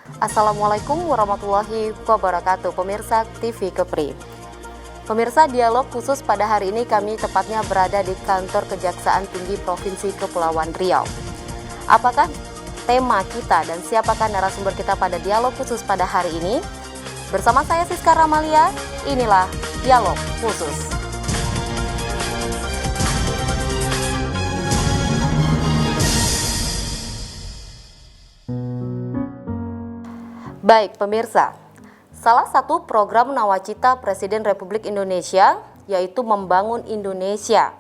Assalamualaikum warahmatullahi wabarakatuh, pemirsa TV Kepri. Pemirsa, dialog khusus pada hari ini kami tepatnya berada di kantor Kejaksaan Tinggi Provinsi Kepulauan Riau. Apakah tema kita dan siapakah narasumber kita pada dialog khusus pada hari ini? Bersama saya Siska Ramalia, inilah dialog khusus. Baik pemirsa, salah satu program nawacita Presiden Republik Indonesia yaitu membangun Indonesia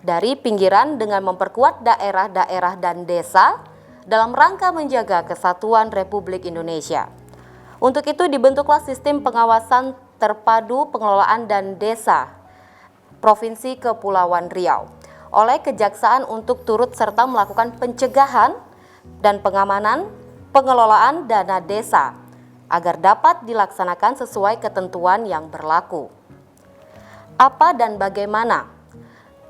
dari pinggiran dengan memperkuat daerah-daerah dan desa dalam rangka menjaga kesatuan Republik Indonesia. Untuk itu dibentuklah sistem pengawasan terpadu pengelolaan dan desa Provinsi Kepulauan Riau oleh Kejaksaan untuk turut serta melakukan pencegahan dan pengamanan pengelolaan dana desa agar dapat dilaksanakan sesuai ketentuan yang berlaku. Apa dan bagaimana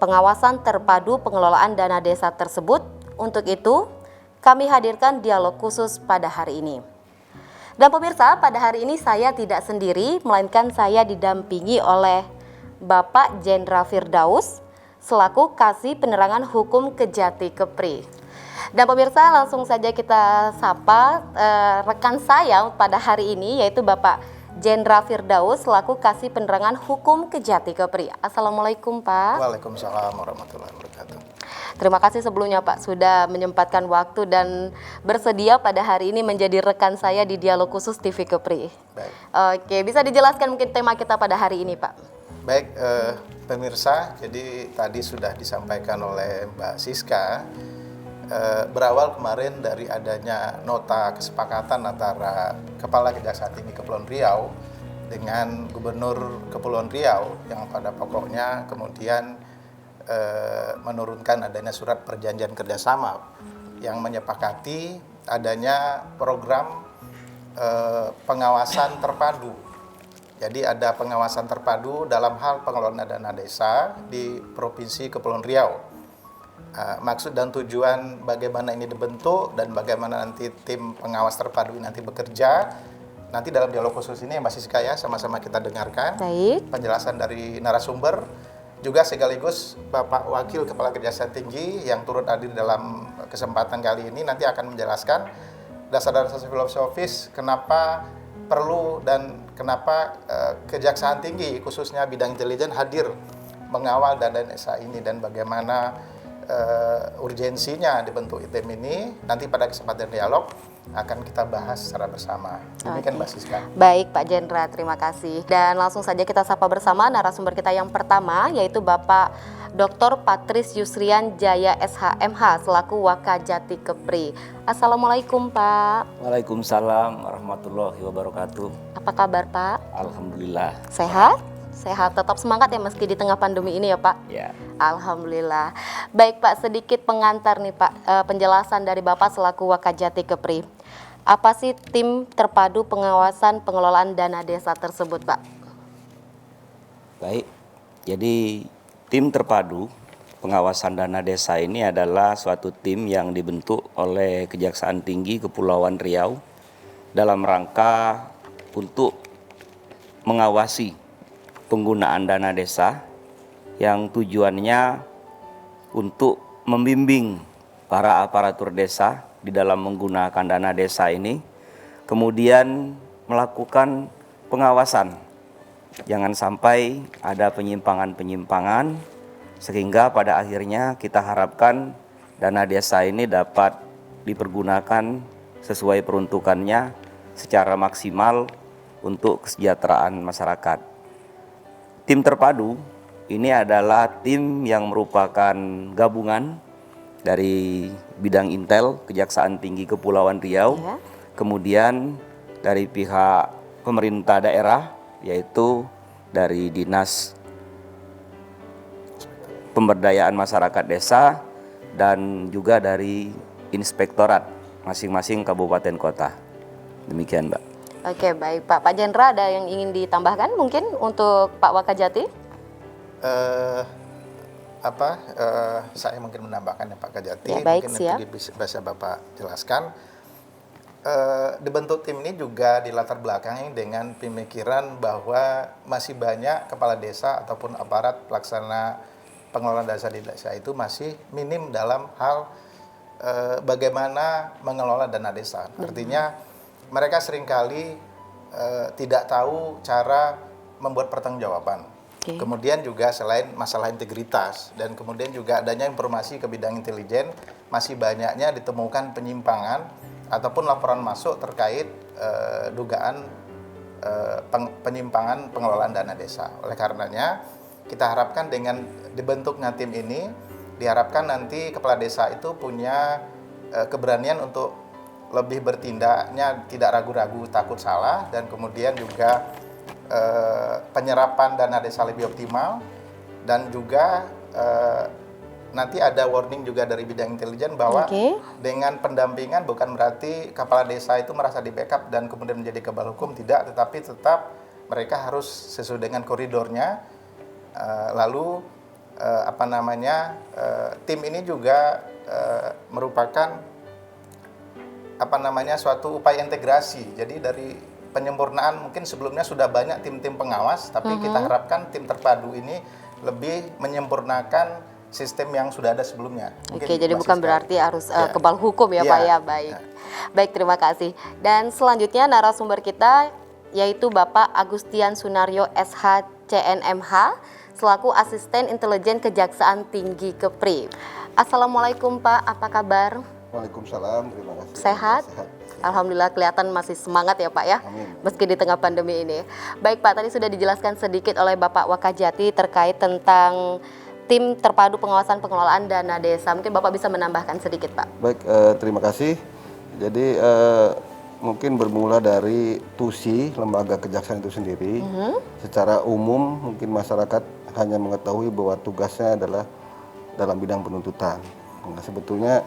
pengawasan terpadu pengelolaan dana desa tersebut? Untuk itu, kami hadirkan dialog khusus pada hari ini. Dan pemirsa, pada hari ini saya tidak sendiri, melainkan saya didampingi oleh Bapak Jendra Firdaus selaku Kasih Penerangan Hukum Kejati Kepri. Dan pemirsa, langsung saja kita sapa rekan saya pada hari ini yaitu Bapak Jendra Firdaus selaku Kasih Penerangan Hukum Kejati Kepri. Assalamualaikum Pak. Waalaikumsalam warahmatullahi wabarakatuh. Terima kasih sebelumnya Pak sudah menyempatkan waktu dan bersedia pada hari ini menjadi rekan saya di Dialog Khusus TV Kepri. Baik. Oke, bisa dijelaskan mungkin tema kita pada hari ini Pak? Baik, pemirsa, jadi tadi sudah disampaikan oleh Mbak Siska. Berawal kemarin dari adanya nota kesepakatan antara Kepala Kejaksaan Tinggi Kepulauan Riau dengan Gubernur Kepulauan Riau yang pada pokoknya kemudian menurunkan adanya surat perjanjian kerjasama yang menyepakati adanya program pengawasan terpadu. Jadi ada pengawasan terpadu dalam hal pengelolaan dana desa di Provinsi Kepulauan Riau. Maksud dan tujuan bagaimana ini dibentuk dan bagaimana nanti tim pengawas terpadu ini nanti bekerja, nanti dalam dialog khusus ini Mbak Siska ya sama-sama kita dengarkan. Baik. Penjelasan dari narasumber juga sekaligus Bapak Wakil Kepala Kejaksaan Tinggi yang turut hadir dalam kesempatan kali ini nanti akan menjelaskan dasar-dasar filosofis kenapa perlu dan kenapa Kejaksaan Tinggi khususnya bidang intelijen hadir mengawal dana desa ini dan bagaimana urgensinya dibentuk tim ini. Nanti pada kesempatan dialog akan kita bahas secara bersama. Demikian Mbak Siska. Baik Pak Jendra, terima kasih. Dan langsung saja kita sapa bersama narasumber kita yang pertama yaitu Bapak Dr. Patris Yusrian Jaya SHMH selaku Wakajati Kepri. Assalamualaikum Pak. Waalaikumsalam warahmatullahi wabarakatuh. Apa kabar Pak? Alhamdulillah. Sehat? Sehat, tetap semangat ya meski di tengah pandemi ini ya Pak? Ya. Alhamdulillah. Baik Pak, sedikit pengantar nih Pak, penjelasan dari Bapak selaku Wakajati Kepri. Apa sih tim terpadu pengawasan pengelolaan dana desa tersebut Pak? Baik, jadi tim terpadu pengawasan dana desa ini adalah suatu tim yang dibentuk oleh Kejaksaan Tinggi Kepulauan Riau dalam rangka untuk mengawasi penggunaan dana desa yang tujuannya untuk membimbing para aparatur desa di dalam menggunakan dana desa ini, kemudian melakukan pengawasan. Jangan sampai ada penyimpangan-penyimpangan sehingga pada akhirnya kita harapkan dana desa ini dapat dipergunakan sesuai peruntukannya secara maksimal untuk kesejahteraan masyarakat. Tim terpadu ini adalah tim yang merupakan gabungan dari bidang Intel Kejaksaan Tinggi Kepulauan Riau, kemudian dari pihak pemerintah daerah yaitu dari Dinas Pemberdayaan Masyarakat Desa dan juga dari Inspektorat masing-masing kabupaten kota. Demikian Mbak. Oke baik Pak. Pak Jendra ada yang ingin ditambahkan mungkin untuk Pak Wakajati? Saya mungkin menambahkan ya Pak Kajati, Ya, baik, mungkin siap. nanti bisa Bapak jelaskan. dibentuk tim ini juga dilatar belakangi dengan pemikiran bahwa masih banyak kepala desa ataupun aparat pelaksana pengelolaan desa di desa itu masih minim dalam hal bagaimana mengelola dana desa. Artinya mereka seringkali tidak tahu cara membuat pertanggungjawaban. Oke. Kemudian juga selain masalah integritas dan kemudian juga adanya informasi ke bidang intelijen, masih banyaknya ditemukan penyimpangan ataupun laporan masuk terkait dugaan penyimpangan pengelolaan dana desa. Oleh karenanya, kita harapkan dengan dibentuknya tim ini, diharapkan nanti kepala desa itu punya keberanian untuk lebih bertindaknya, tidak ragu-ragu, takut salah, dan kemudian juga penyerapan dana desa lebih optimal, dan juga nanti ada warning juga dari bidang intelijen bahwa dengan pendampingan bukan berarti kepala desa itu merasa di backup dan kemudian menjadi kebal hukum, tidak, tetapi tetap mereka harus sesuai dengan koridornya. Lalu tim ini juga merupakan suatu upaya integrasi. Jadi dari penyempurnaan mungkin sebelumnya sudah banyak tim-tim pengawas, tapi kita harapkan tim terpadu ini lebih menyempurnakan sistem yang sudah ada sebelumnya. Oke, jadi bukan berarti harus kebal hukum ya, Pak ya. Baik. Baik, terima kasih. Dan selanjutnya narasumber kita yaitu Bapak Agustian Sunaryo SH CNMH selaku Asisten Intelijen Kejaksaan Tinggi Kepri. Assalamualaikum Pak, apa kabar? Waalaikumsalam, terima kasih. Sehat? Alhamdulillah, kelihatan masih semangat ya Pak ya. Amin. Meski di tengah pandemi ini. Baik Pak, tadi sudah dijelaskan sedikit oleh Bapak Wakajati terkait tentang tim terpadu pengawasan pengelolaan dana desa. Mungkin Bapak bisa menambahkan sedikit, Pak. Baik, terima kasih. Jadi mungkin bermula dari TUSI, Lembaga Kejaksaan itu sendiri. Secara umum mungkin masyarakat hanya mengetahui bahwa tugasnya adalah dalam bidang penuntutan. Nah, sebetulnya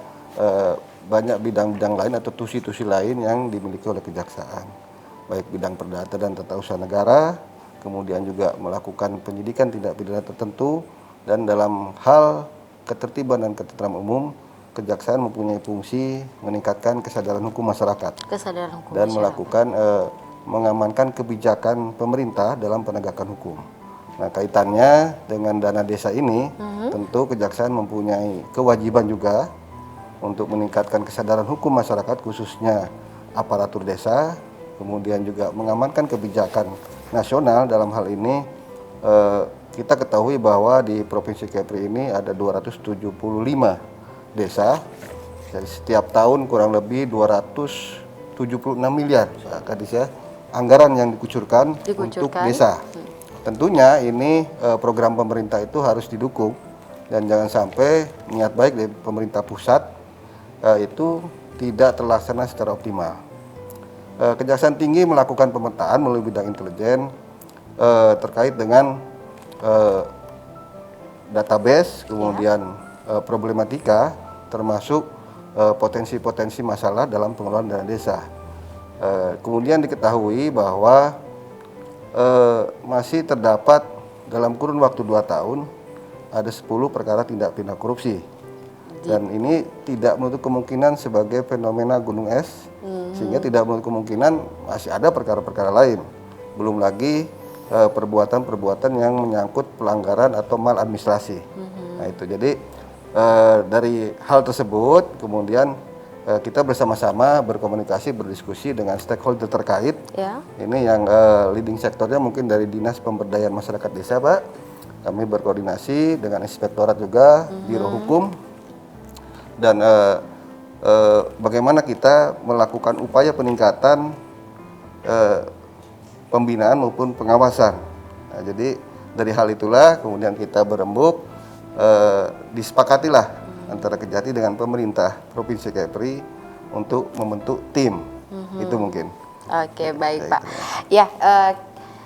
banyak bidang-bidang lain atau TUSI-TUSI lain yang dimiliki oleh kejaksaan. Baik bidang perdata dan tata usaha negara, kemudian juga melakukan penyidikan tindak pidana tertentu. Dan dalam hal ketertiban dan ketentraman umum, kejaksaan mempunyai fungsi meningkatkan kesadaran hukum masyarakat dan melakukan mengamankan kebijakan pemerintah dalam penegakan hukum. Nah, kaitannya dengan dana desa ini, tentu kejaksaan mempunyai kewajiban juga untuk meningkatkan kesadaran hukum masyarakat, khususnya aparatur desa, kemudian juga mengamankan kebijakan nasional. Dalam hal ini kita ketahui bahwa di Provinsi Kepri ini ada 275 desa. Jadi setiap tahun kurang lebih 276 miliar Kak Kadis ya, anggaran yang dikucurkan untuk desa. Tentunya ini program pemerintah itu harus didukung dan jangan sampai niat baik dari pemerintah pusat itu tidak terlaksana secara optimal. Kejaksaan Tinggi melakukan pemetaan melalui bidang intelijen terkait dengan database, kemudian problematika, termasuk potensi-potensi masalah dalam pengelolaan dana desa. Kemudian diketahui bahwa masih terdapat dalam kurun waktu 2 tahun ada 10 perkara tindak pidana korupsi. Dan ini tidak menutup kemungkinan sebagai fenomena gunung es, sehingga tidak menutup kemungkinan masih ada perkara-perkara lain. Belum lagi perbuatan-perbuatan yang menyangkut pelanggaran atau maladministrasi. Nah itu jadi dari hal tersebut kemudian kita bersama-sama berkomunikasi, berdiskusi dengan stakeholder terkait. Ini yang leading sektornya mungkin dari Dinas Pemberdayaan Masyarakat Desa, Pak. Kami berkoordinasi dengan inspektorat juga, Biro Hukum, dan bagaimana kita melakukan upaya peningkatan pembinaan maupun pengawasan. Nah, jadi dari hal itulah kemudian kita berembuk, disepakatilah antara Kejati dengan pemerintah Provinsi Kepri untuk membentuk tim. Itu mungkin. Oke, baik Pak. Ya,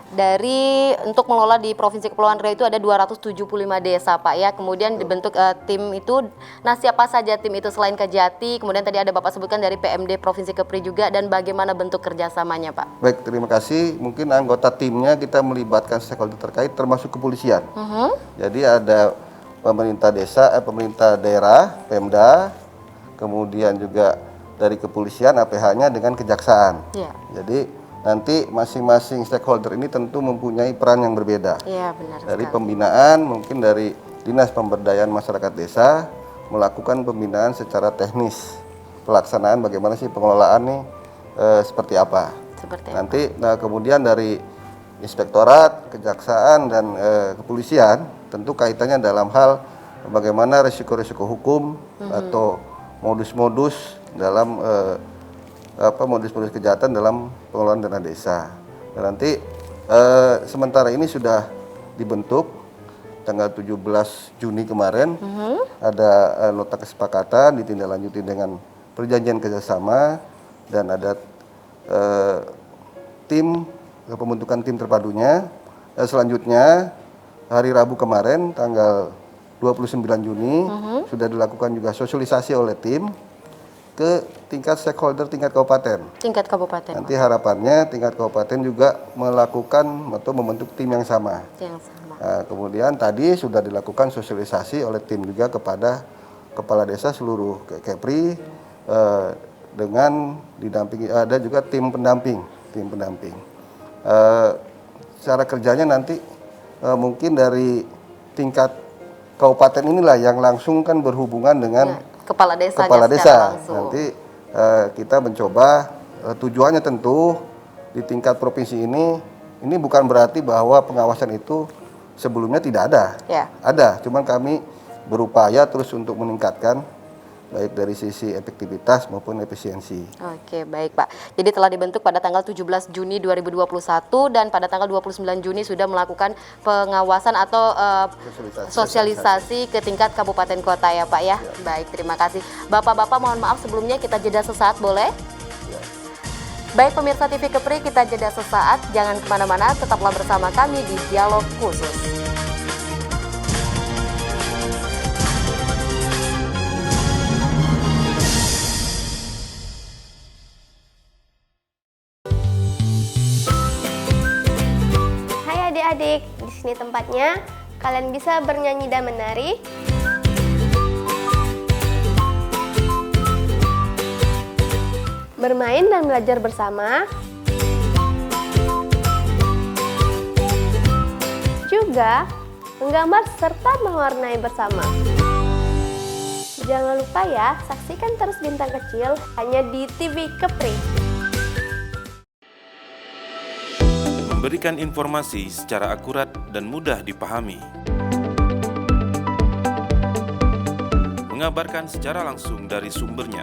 dari untuk mengelola di Provinsi Kepulauan Riau itu ada 275 desa Pak ya. Kemudian dibentuk tim itu. Nah, siapa saja tim itu selain Kejati? Kemudian tadi ada Bapak sebutkan dari PMD Provinsi Kepri juga, dan bagaimana bentuk kerjasamanya Pak? Baik, terima kasih. Mungkin anggota timnya kita melibatkan stakeholder terkait termasuk kepolisian. Jadi ada pemerintah desa, pemerintah daerah, Pemda, kemudian juga dari kepolisian APH-nya dengan kejaksaan. Iya. Jadi nanti masing-masing stakeholder ini tentu mempunyai peran yang berbeda. Iya, benar Dari sekali. pembinaan, mungkin dari Dinas Pemberdayaan Masyarakat Desa melakukan pembinaan secara teknis, pelaksanaan bagaimana sih pengelolaan nih seperti apa. Seperti apa? Nanti kemudian dari Inspektorat, Kejaksaan dan Kepolisian tentu kaitannya dalam hal bagaimana risiko-risiko hukum atau modus-modus dalam modus-modus kejahatan dalam pengelolaan dana desa. Dan nanti sementara ini sudah dibentuk tanggal 17 Juni kemarin ada nota kesepakatan ditindaklanjuti dengan perjanjian kerjasama dan ada pembentukan tim terpadunya. Selanjutnya hari Rabu kemarin tanggal 29 Juni sudah dilakukan juga sosialisasi oleh tim ke tingkat stakeholder tingkat kabupaten. Tingkat kabupaten. Nanti harapannya tingkat kabupaten juga melakukan atau membentuk tim yang sama. Yang sama. Nah, kemudian tadi sudah dilakukan sosialisasi oleh tim juga kepada kepala desa seluruh Kepri dengan didampingi ada juga tim pendamping. Cara kerjanya nanti mungkin dari tingkat kabupaten inilah yang langsung kan berhubungan dengan Kepala desanya kepala secara desa. langsung. Nanti kita mencoba tujuannya tentu di tingkat provinsi ini bukan berarti bahwa pengawasan itu sebelumnya tidak ada. Ya. Ada, cuman kami berupaya terus untuk meningkatkan baik dari sisi efektivitas maupun efisiensi. Oke, baik Pak. Jadi telah dibentuk pada tanggal 17 Juni 2021 dan pada tanggal 29 Juni sudah melakukan pengawasan atau sosialisasi ke tingkat kabupaten kota ya Pak ya. Baik, terima kasih. Bapak-bapak mohon maaf sebelumnya kita jeda sesaat boleh? Baik pemirsa TV Kepri, kita jeda sesaat. Jangan kemana-mana, tetaplah bersama kami di Dialog Khusus. Adik-adik, di sini tempatnya. Kalian bisa bernyanyi dan menari. Bermain dan belajar bersama. Juga menggambar serta mewarnai bersama. Jangan lupa ya, saksikan terus Bintang Kecil hanya di TV Kepri. Memberikan informasi secara akurat dan mudah dipahami. Mengabarkan secara langsung dari sumbernya.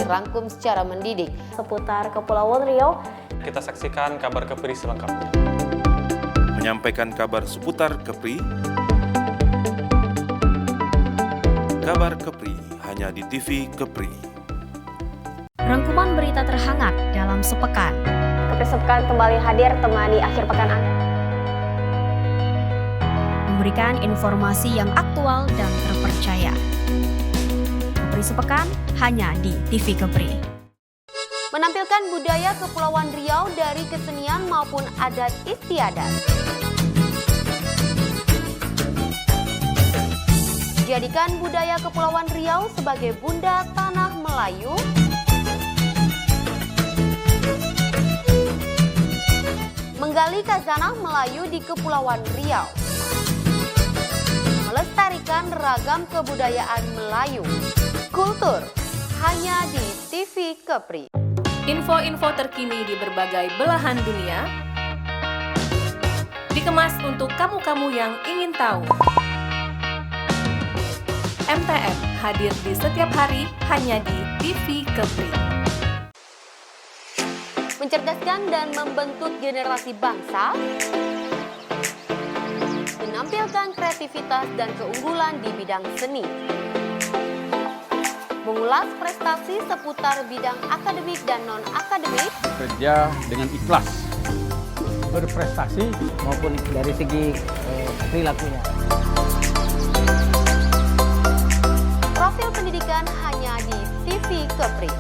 Dirangkum secara mendidik. Seputar Kepulauan Riau. Kita saksikan kabar Kepri selengkapnya. Menyampaikan kabar seputar Kepri. Kabar Kepri hanya di TV Kepri. Rangkuman berita terhangat dalam sepekan. Kepri Sepekan kembali hadir temani akhir pekan Anda. Memberikan informasi yang aktual dan terpercaya. Kepri Sepekan hanya di TV Kepri. Menampilkan budaya Kepulauan Riau dari kesenian maupun adat istiadat. Jadikan budaya Kepulauan Riau sebagai bunda tanah Melayu. Menggali khazanah Melayu di Kepulauan Riau. Melestarikan ragam kebudayaan Melayu. Kultur hanya di TV Kepri. Info-info terkini di berbagai belahan dunia dikemas untuk kamu-kamu yang ingin tahu. MTM hadir di setiap hari hanya di TV Kepri. Mencerdaskan dan membentuk generasi bangsa, menampilkan kreativitas dan keunggulan di bidang seni, mengulas prestasi seputar bidang akademik dan non-akademik, kerja dengan ikhlas, berprestasi maupun dari segi perilakunya. Profil pendidikan hanya di TV Kepri.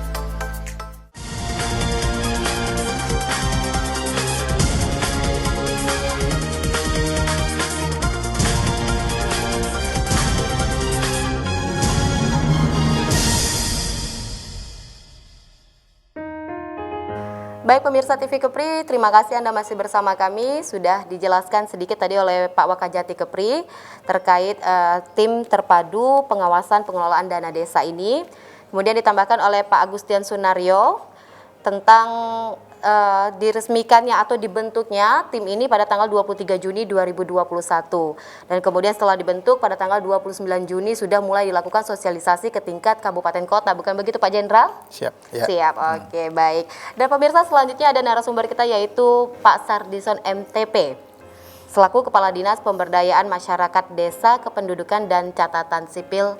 Baik pemirsa TV Kepri, terima kasih Anda masih bersama kami. Sudah dijelaskan sedikit tadi oleh Pak Wakajati Kepri terkait tim terpadu pengawasan pengelolaan dana desa ini. Kemudian ditambahkan oleh Pak Agustian Sunaryo tentang diresmikannya atau dibentuknya tim ini pada tanggal 23 Juni 2021. Dan kemudian setelah dibentuk pada tanggal 29 Juni sudah mulai dilakukan sosialisasi ke tingkat kabupaten kota. Bukan begitu Pak Jenderal? Siap. Ya. Siap, oke, baik. Dan pemirsa selanjutnya ada narasumber kita yaitu Pak Sardison MTP, selaku Kepala Dinas Pemberdayaan Masyarakat Desa, Kependudukan dan Catatan Sipil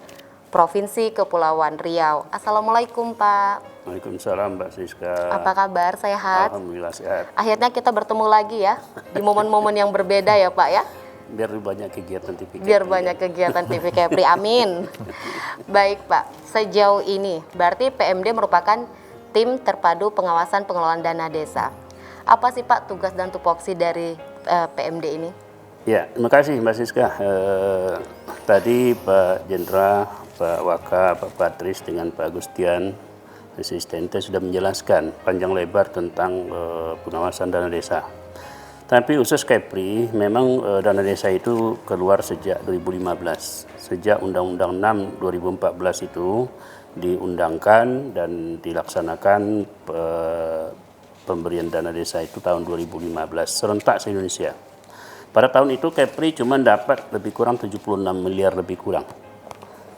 Provinsi Kepulauan Riau. Assalamualaikum Pak. Waalaikumsalam Mbak Siska. Apa kabar? Sehat? Alhamdulillah sehat. Akhirnya kita bertemu lagi ya di momen-momen yang berbeda ya Pak ya. Biar banyak kegiatan TV Kepri. Biar banyak kegiatan TV Kepri, amin. Baik Pak, sejauh ini berarti PMD merupakan tim terpadu pengawasan pengelolaan dana desa. Apa sih Pak tugas dan tupoksi dari PMD ini? Ya, terima kasih Mbak Siska. Tadi Pak Jenderal, Pak Waka, Pak Patris dengan Pak Agustian asistente sudah menjelaskan panjang lebar tentang pengawasan dana desa. Tapi khusus Kepri, memang dana desa itu keluar sejak 2015. Sejak Undang-Undang 6 2014 itu diundangkan dan dilaksanakan pemberian dana desa itu tahun 2015 serentak se-Indonesia. Pada tahun itu Kepri cuma dapat lebih kurang 76 miliar lebih kurang.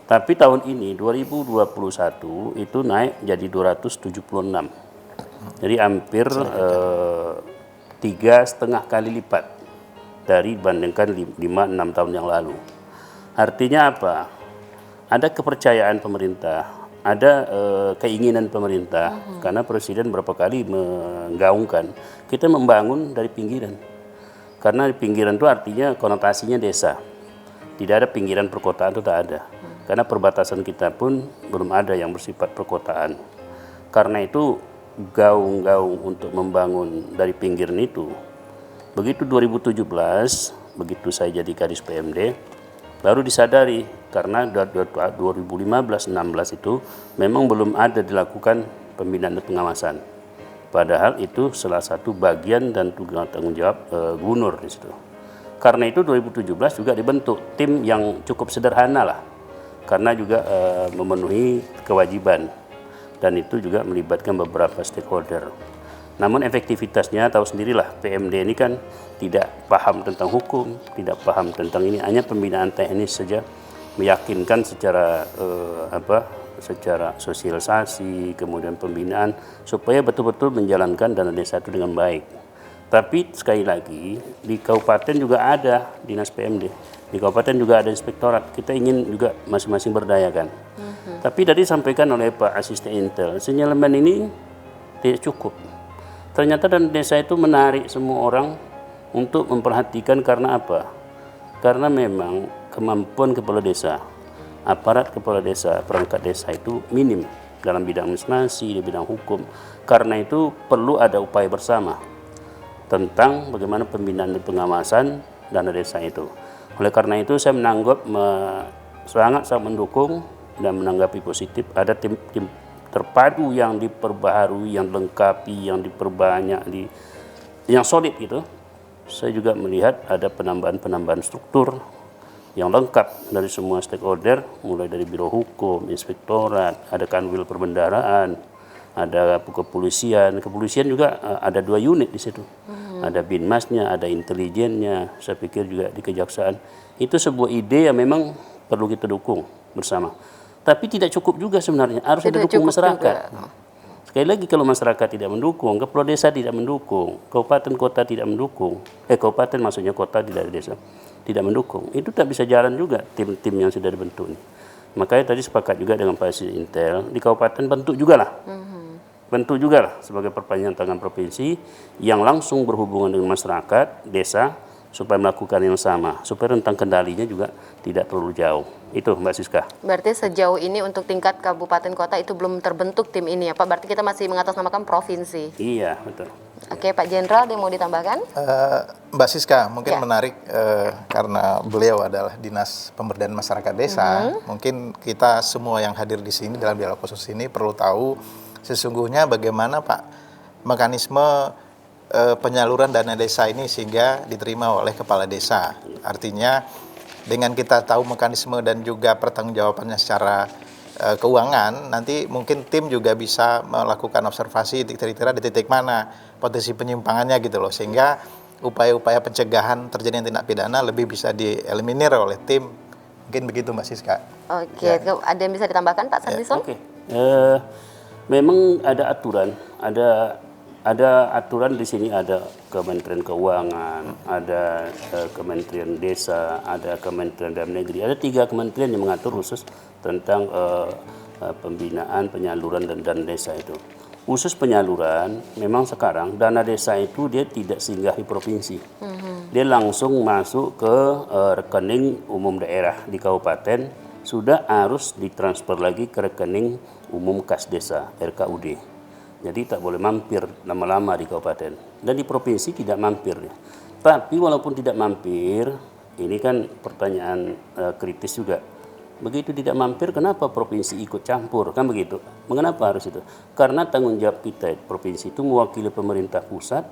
Tapi tahun ini 2021 itu naik jadi 276. Jadi hampir 3,5 kali lipat dari dibandingkan 5-6 tahun yang lalu. Artinya apa? Ada kepercayaan pemerintah, ada keinginan pemerintah, karena Presiden berapa kali menggaungkan kita membangun dari pinggiran. Karena di pinggiran itu artinya konotasinya desa. Tidak ada pinggiran perkotaan, itu tak ada. Karena perbatasan kita pun belum ada yang bersifat perkotaan. Karena itu gaung-gaung untuk membangun dari pinggiran itu. Begitu 2017, begitu saya jadi kadis PMD, baru disadari karena 2015-16 itu memang belum ada dilakukan pembinaan dan pengawasan. Padahal itu salah satu bagian dan tanggung jawab gubernur di situ. Karena itu 2017 juga dibentuk tim yang cukup sederhana lah, karena juga memenuhi kewajiban dan itu juga melibatkan beberapa stakeholder. Namun efektivitasnya tahu sendirilah, PMD ini kan tidak paham tentang hukum, tidak paham tentang ini, hanya pembinaan teknis saja, meyakinkan secara secara sosialisasi, kemudian pembinaan supaya betul-betul menjalankan dana desa itu dengan baik. Tapi sekali lagi di kabupaten juga ada dinas PMD, di kabupaten juga ada inspektorat. Kita ingin juga masing-masing berdayakan. Tapi tadi disampaikan oleh Pak Asisten Intel, sinyalemen ini tidak cukup. Ternyata dana desa itu menarik semua orang untuk memperhatikan karena apa? Karena memang kemampuan kepala desa, aparat kepala desa, perangkat desa itu minim dalam bidang administrasi, di bidang hukum. Karena itu perlu ada upaya bersama tentang bagaimana pembinaan dan pengawasan dana desa itu. Oleh karena itu saya sangat mendukung dan menanggapi positif ada tim terpadu yang diperbaharui, yang lengkapi, yang diperbanyak, yang solid gitu. Saya juga melihat ada penambahan struktur yang lengkap dari semua stakeholder, mulai dari Biro Hukum, Inspektorat, ada Kanwil Perbendaharaan, ada kepolisian. Kepolisian juga ada 2 unit di situ. Ada Binmasnya, ada intelijennya. Saya pikir juga di Kejaksaan. Itu sebuah ide yang memang perlu kita dukung bersama. Tapi tidak cukup juga sebenarnya, harus ada dukung masyarakat. Sekali lagi kalau masyarakat tidak mendukung, kepala desa tidak mendukung, kabupaten kota tidak mendukung, kabupaten maksudnya kota tidak desa tidak mendukung, itu tak bisa jalan juga tim-tim yang sudah dibentuk ini. Makanya tadi sepakat juga dengan Pak Asisten Intel, di kabupaten bentuk juga lah. Bentuk juga lah sebagai perpanjangan tangan provinsi yang langsung berhubungan dengan masyarakat, desa, supaya melakukan yang sama, supaya rentang kendalinya juga tidak terlalu jauh. Itu Mbak Siska. Berarti sejauh ini untuk tingkat kabupaten kota itu belum terbentuk tim ini ya Pak, berarti kita masih mengatasnamakan provinsi. Iya, betul. Oke, Pak Jenderal, ada yang mau ditambahkan? Mbak Siska, mungkin menarik karena beliau adalah Dinas Pemberdayaan Masyarakat Desa. Mungkin kita semua yang hadir di sini dalam dialog khusus ini perlu tahu sesungguhnya bagaimana Pak mekanisme penyaluran dana desa ini sehingga diterima oleh kepala desa. Artinya dengan kita tahu mekanisme dan juga pertanggungjawabannya secara keuangan, nanti mungkin tim juga bisa melakukan observasi kira-kira di titik mana potensi penyimpangannya gitu loh, sehingga upaya-upaya pencegahan terjadinya tindak pidana lebih bisa dieliminir oleh tim. Mungkin begitu Mbak Siska. Oke, Ya. ada yang bisa ditambahkan Pak Sardison? Oke. Memang ada aturan, ada aturan di sini, ada Kementerian Keuangan, ada Kementerian Desa, ada Kementerian Dalam Negeri. Ada 3 kementerian yang mengatur khusus tentang pembinaan, penyaluran dan dana desa itu. Khusus penyaluran, memang sekarang dana desa itu dia tidak singgah di provinsi. Dia langsung masuk ke rekening umum daerah di kabupaten, sudah harus ditransfer lagi ke rekening umum kas desa, RKUD. Jadi tak boleh mampir lama-lama di kabupaten. Dan di provinsi tidak mampir. Tapi walaupun tidak mampir, ini kan pertanyaan kritis juga. Begitu tidak mampir, kenapa provinsi ikut campur? Kan begitu. Mengapa harus itu? Karena tanggung jawab kita, provinsi itu mewakili pemerintah pusat,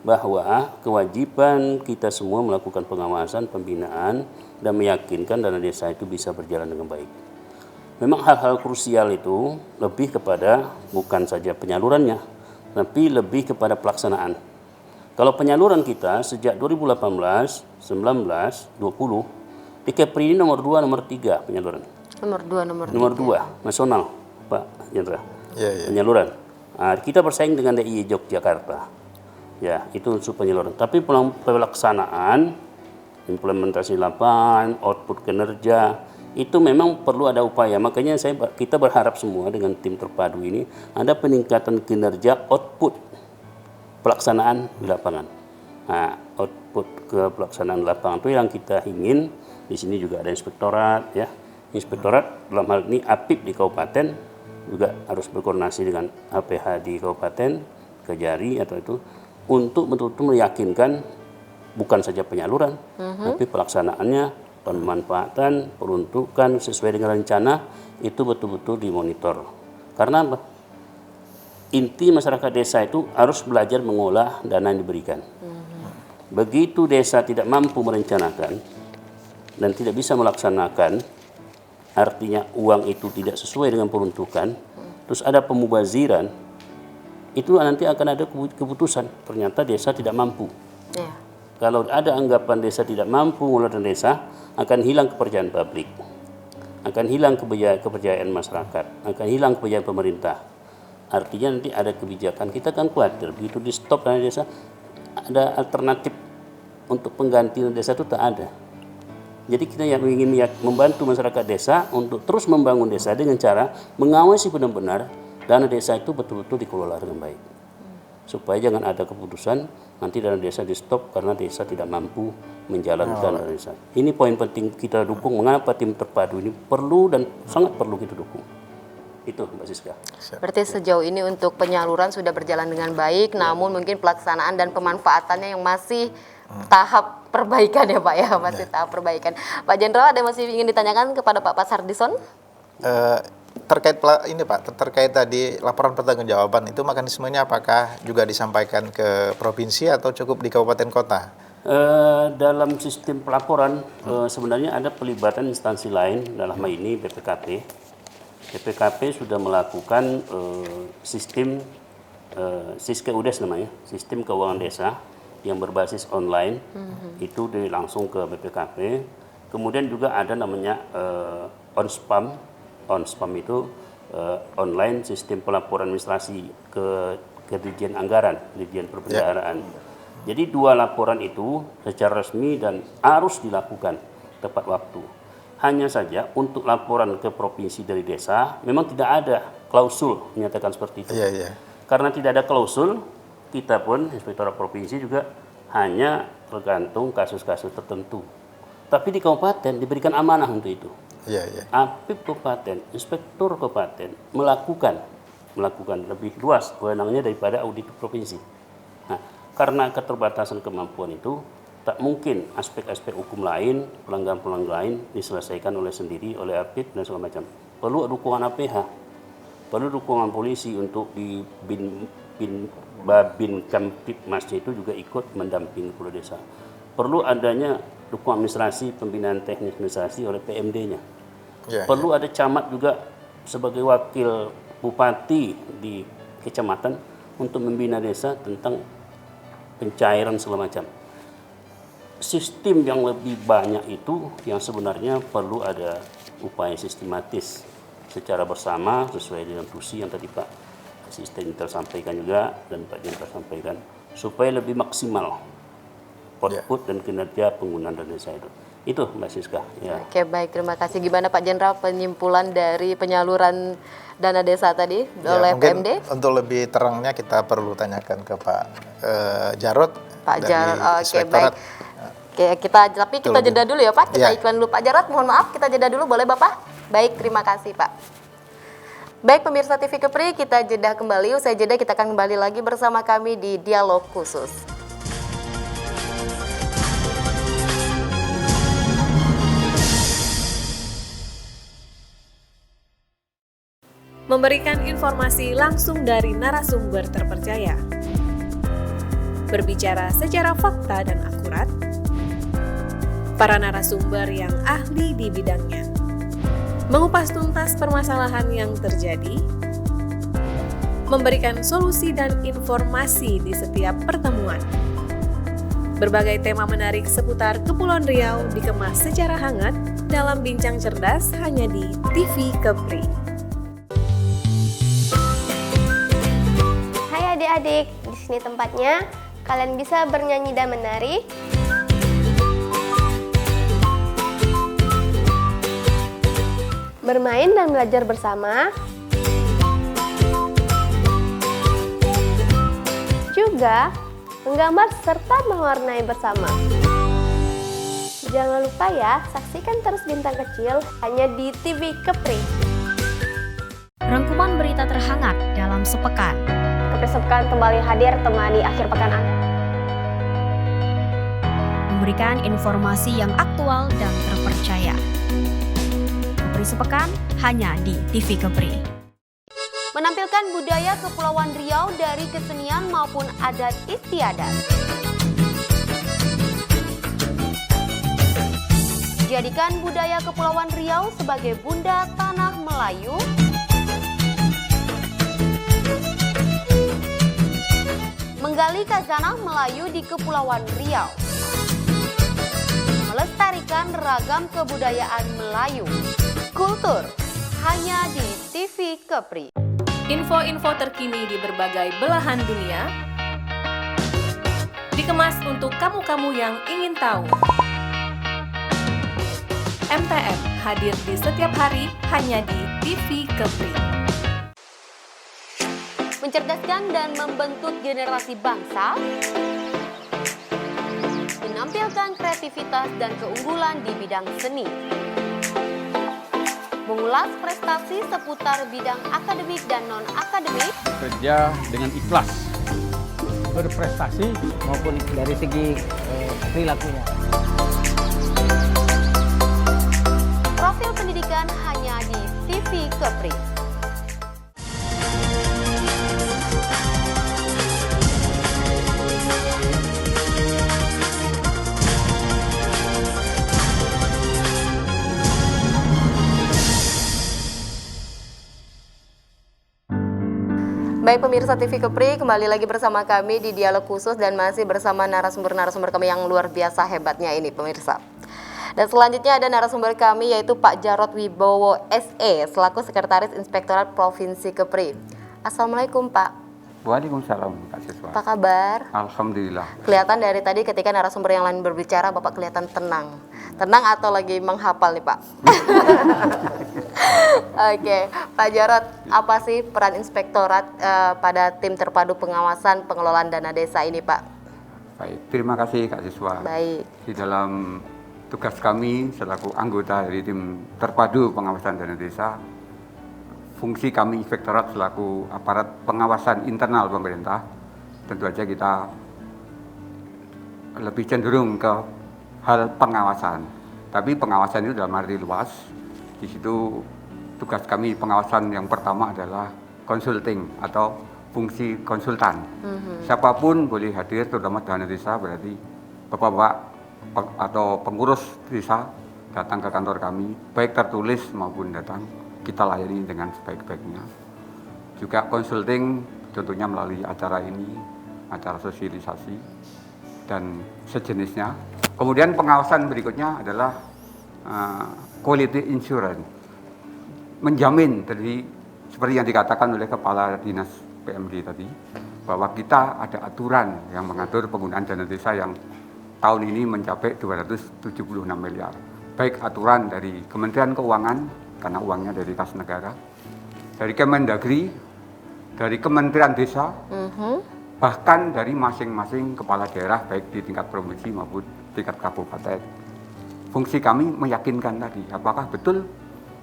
bahwa kewajiban kita semua melakukan pengawasan, pembinaan, dan meyakinkan dana desa itu bisa berjalan dengan baik. Memang hal-hal krusial itu lebih kepada bukan saja penyalurannya, tapi lebih kepada pelaksanaan. Kalau penyaluran kita sejak 2018, 19, 20, di Kepri ini nomor 2, nomor 3 penyaluran. Nomor 2 nasional, Pak Jenderal. Penyaluran. Nah, kita bersaing dengan DIY Yogyakarta. Ya, itu unsur penyaluran. Tapi pelaksanaan, implementasi lapangan, output kinerja, itu memang perlu ada upaya. Makanya kita berharap semua dengan tim terpadu ini ada peningkatan kinerja output pelaksanaan di lapangan. Nah, output ke pelaksanaan lapangan itu yang kita ingin. Di sini juga ada inspektorat, ya. Inspektorat dalam hal ini APIP di kabupaten juga harus berkoordinasi dengan APH di kabupaten, Kejari atau itu, untuk betul-betul meyakinkan bukan saja penyaluran, tapi pelaksanaannya, pemanfaatan, peruntukan sesuai dengan rencana itu betul-betul dimonitor. Karena apa? Inti masyarakat desa itu harus belajar mengolah dana yang diberikan. Begitu desa tidak mampu merencanakan dan tidak bisa melaksanakan, artinya uang itu tidak sesuai dengan peruntukan, terus ada pemubaziran, itu nanti akan ada keputusan ternyata desa tidak mampu. Kalau ada anggapan desa tidak mampu mengelola dana desa, akan hilang kepercayaan publik, akan hilang kepercayaan masyarakat, akan hilang kepercayaan pemerintah. Artinya nanti ada kebijakan, kita kan khawatir begitu di stop dana desa, ada alternatif untuk pengganti dana desa itu tak ada. Jadi kita yang ingin membantu masyarakat desa untuk terus membangun desa dengan cara mengawasi benar-benar dana desa itu betul-betul dikelola dengan baik. Supaya jangan ada keputusan nanti dana desa di stop karena desa tidak mampu menjalankan dana desa. Ini poin penting kita dukung, mengapa tim terpadu ini perlu dan sangat perlu kita dukung. Itu Mbak Siska. Berarti sejauh ini untuk penyaluran sudah berjalan dengan baik, namun mungkin pelaksanaan dan pemanfaatannya yang masih tahap perbaikan ya Pak ya, masih tahap perbaikan. Pak Jenderal, ada masih ingin ditanyakan kepada Pak Sardison? Terkait ini Pak, terkait tadi laporan pertanggungjawaban itu mekanismenya apakah juga disampaikan ke provinsi atau cukup di kabupaten kota? Dalam sistem pelaporan sebenarnya ada pelibatan instansi lain, dalam hal ini BPKP. BPKP sudah melakukan sistem SISKEUDES namanya, sistem keuangan desa yang berbasis online, itu langsung ke BPKP. Kemudian juga ada namanya OnSpam. OnSpam itu online sistem pelaporan administrasi ke Dirjen Anggaran, Dirjen Perbendaharaan. Jadi 2 laporan itu secara resmi dan harus dilakukan tepat waktu. Hanya saja untuk laporan ke provinsi dari desa memang tidak ada klausul menyatakan seperti itu. Karena tidak ada klausul, kita pun Inspektorat Provinsi juga hanya tergantung kasus-kasus tertentu. Tapi di kabupaten diberikan amanah untuk itu. APIP kabupaten, inspektur kabupaten melakukan lebih luas kewenangannya daripada audit provinsi. Nah, karena keterbatasan kemampuan itu, tak mungkin aspek-aspek hukum lain, pelanggaran-pelanggaran lain diselesaikan oleh APIP dan segala macam. Perlu dukungan APH, perlu dukungan polisi untuk Babin Kamtipmasnya itu juga ikut mendampingi kepala desa. Perlu adanya dukungan administrasi, pembinaan teknis administrasi oleh PMD-nya. Perlu ada camat juga sebagai wakil bupati di kecamatan untuk membina desa tentang pencairan segala macam. Sistem yang lebih banyak itu yang sebenarnya perlu ada upaya sistematis secara bersama sesuai dengan tusi yang tadi Pak Asisten sampaikan juga dan Pak Jenderal sampaikan supaya lebih maksimal output dan kinerja penggunaan dana desa itu. Itu Mbak Siska. Ya. Oke, baik, terima kasih. Gimana Pak Jenderal penyimpulan dari penyaluran dana desa tadi oleh mungkin PMD? Untuk lebih terangnya kita perlu tanyakan ke Pak Jarod. Pak dari Jarod, oke, Inspektorat. baik. Oke, kita jeda dulu ya Pak. Kita iklan dulu Pak Jarod. Mohon maaf, kita jeda dulu, boleh Bapak? Baik, terima kasih Pak. Baik pemirsa TV Kepri, kita jeda kembali. Usai jeda kita akan kembali lagi bersama kami di Dialog Khusus. Memberikan informasi langsung dari narasumber terpercaya. Berbicara secara fakta dan akurat. Para narasumber yang ahli di bidangnya. Mengupas tuntas permasalahan yang terjadi. Memberikan solusi dan informasi di setiap pertemuan. Berbagai tema menarik seputar Kepulauan Riau dikemas secara hangat dalam bincang cerdas hanya di TV Kepri. Hai adik-adik, di sini tempatnya. Kalian bisa bernyanyi dan menari. Bermain dan belajar bersama. Juga menggambar serta mewarnai bersama. Jangan lupa ya, saksikan terus Bintang Kecil hanya di TV Kepri. Rangkuman berita terhangat dalam sepekan. Kepri Sepekan kembali hadir temani akhir pekan Anda. Memberikan informasi yang aktual dan terpercaya. Kepri Sepekan hanya di TV Kepri. Menampilkan budaya Kepulauan Riau dari kesenian maupun adat istiadat. Jadikan budaya Kepulauan Riau sebagai bunda tanah Melayu. Menggali khazanah Melayu di Kepulauan Riau. Melestarikan ragam kebudayaan Melayu. Kultur hanya di TV Kepri. Info-info terkini di berbagai belahan dunia dikemas untuk kamu-kamu yang ingin tahu. MTM hadir di setiap hari hanya di TV Kepri. Mencerdaskan dan membentuk generasi bangsa. Menampilkan kreativitas dan keunggulan di bidang seni. Mengulas prestasi seputar bidang akademik dan non-akademik. Kerja dengan ikhlas, berprestasi maupun dari segi perilakunya. Profil pendidikan hanya di TV Kepri. Baik pemirsa TV Kepri, kembali lagi bersama kami di Dialog Khusus dan masih bersama narasumber-narasumber kami yang luar biasa hebatnya ini pemirsa. Dan selanjutnya ada narasumber kami yaitu Pak Jarod Wibowo SE selaku Sekretaris Inspektorat Provinsi Kepri. Assalamualaikum Pak. Waalaikumsalam Kak Siswa. Apa kabar? Alhamdulillah. Kelihatan dari tadi ketika narasumber yang lain berbicara Bapak kelihatan tenang. Tenang atau lagi menghafal nih Pak? Oke, Pak Jarod, apa sih peran inspektorat pada tim terpadu pengawasan pengelolaan dana desa ini Pak? Baik, terima kasih Kak Siswa. Baik. Di dalam tugas kami selaku anggota dari tim terpadu pengawasan dana desa, fungsi kami inspektorat selaku aparat pengawasan internal pemerintah, tentu saja kita lebih cenderung ke hal pengawasan. Tapi pengawasan itu dalam arti luas. Di situ tugas kami pengawasan yang pertama adalah consulting atau fungsi konsultan. Siapapun boleh hadir, terutama dana desa, berarti bapak-bapak atau pengurus desa datang ke kantor kami, baik tertulis maupun datang, kita layani dengan sebaik-baiknya. Juga consulting contohnya melalui acara ini, acara sosialisasi dan sejenisnya. Kemudian pengawasan berikutnya adalah quality insurance, menjamin tadi seperti yang dikatakan oleh Kepala Dinas PMD tadi, bahwa kita ada aturan yang mengatur penggunaan dana desa yang tahun ini mencapai 276 miliar. Baik aturan dari Kementerian Keuangan, karena uangnya dari kas negara, dari Kemendagri, dari Kementerian Desa, bahkan dari masing-masing kepala daerah, baik di tingkat provinsi maupun tingkat kabupaten. Fungsi kami meyakinkan tadi, apakah betul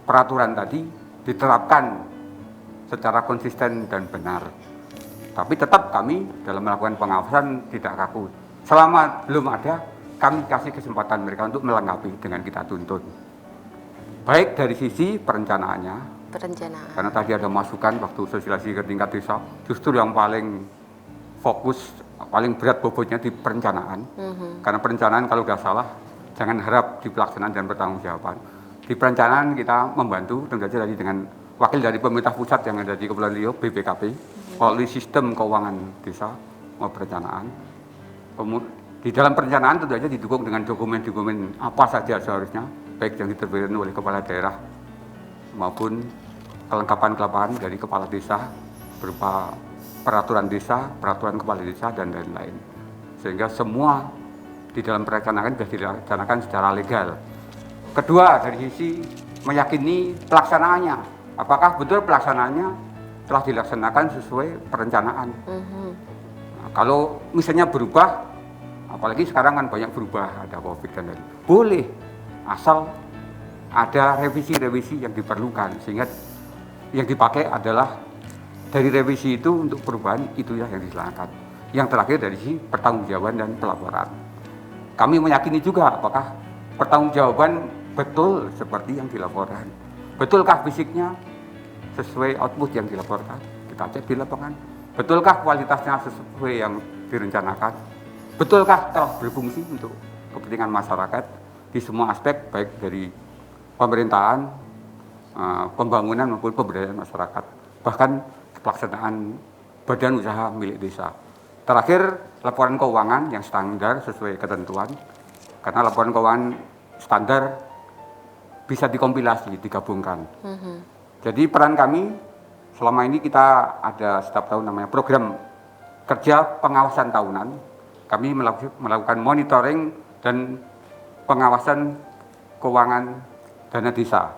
peraturan tadi diterapkan secara konsisten dan benar. Tapi tetap kami dalam melakukan pengawasan tidak kaku. Selama belum ada, kami kasih kesempatan mereka untuk melengkapi dengan kita tuntun. Baik dari sisi perencanaannya, karena tadi ada masukan waktu sosialisasi ke tingkat desa, justru yang paling fokus, paling berat bobotnya di perencanaan. Karena perencanaan kalau nggak salah, jangan harap di pelaksanaan dan pertanggungjawaban. Di perencanaan kita membantu, tentu saja tadi dengan wakil dari pemerintah pusat yang ada di Kepulauan Riau, BPKP, melalui sistem keuangan desa mau perencanaan. Di dalam perencanaan tentu saja didukung dengan dokumen-dokumen apa saja seharusnya, baik yang diterbitkan oleh kepala daerah maupun kelengkapan-kelengkapan dari kepala desa berupa peraturan desa, peraturan kepala desa, dan lain-lain. Sehingga semua di dalam perencanaan sudah dilaksanakan secara legal. Kedua, dari sisi meyakini pelaksanaannya. Apakah betul pelaksanaannya telah dilaksanakan sesuai perencanaan? Nah, kalau misalnya berubah, apalagi sekarang kan banyak berubah, ada COVID dan lain-lain. Boleh, asal ada revisi-revisi yang diperlukan, sehingga yang dipakai adalah dari revisi itu untuk perubahan itu yang dilakukan. Yang terakhir dari sisi pertanggungjawaban dan pelaporan. Kami meyakini juga apakah pertanggungjawaban betul seperti yang dilaporkan. Betulkah fisiknya sesuai output yang dilaporkan? Kita cek di lapangan. Betulkah kualitasnya sesuai yang direncanakan? Betulkah telah berfungsi untuk kepentingan masyarakat di semua aspek, baik dari pemerintahan, pembangunan maupun pemberdayaan masyarakat, bahkan pelaksanaan badan usaha milik desa. Terakhir, laporan keuangan yang standar sesuai ketentuan, karena laporan keuangan standar bisa dikompilasi, digabungkan. Jadi peran kami selama ini kita ada setiap tahun namanya program kerja pengawasan tahunan. Kami melakukan monitoring dan pengawasan keuangan dana desa.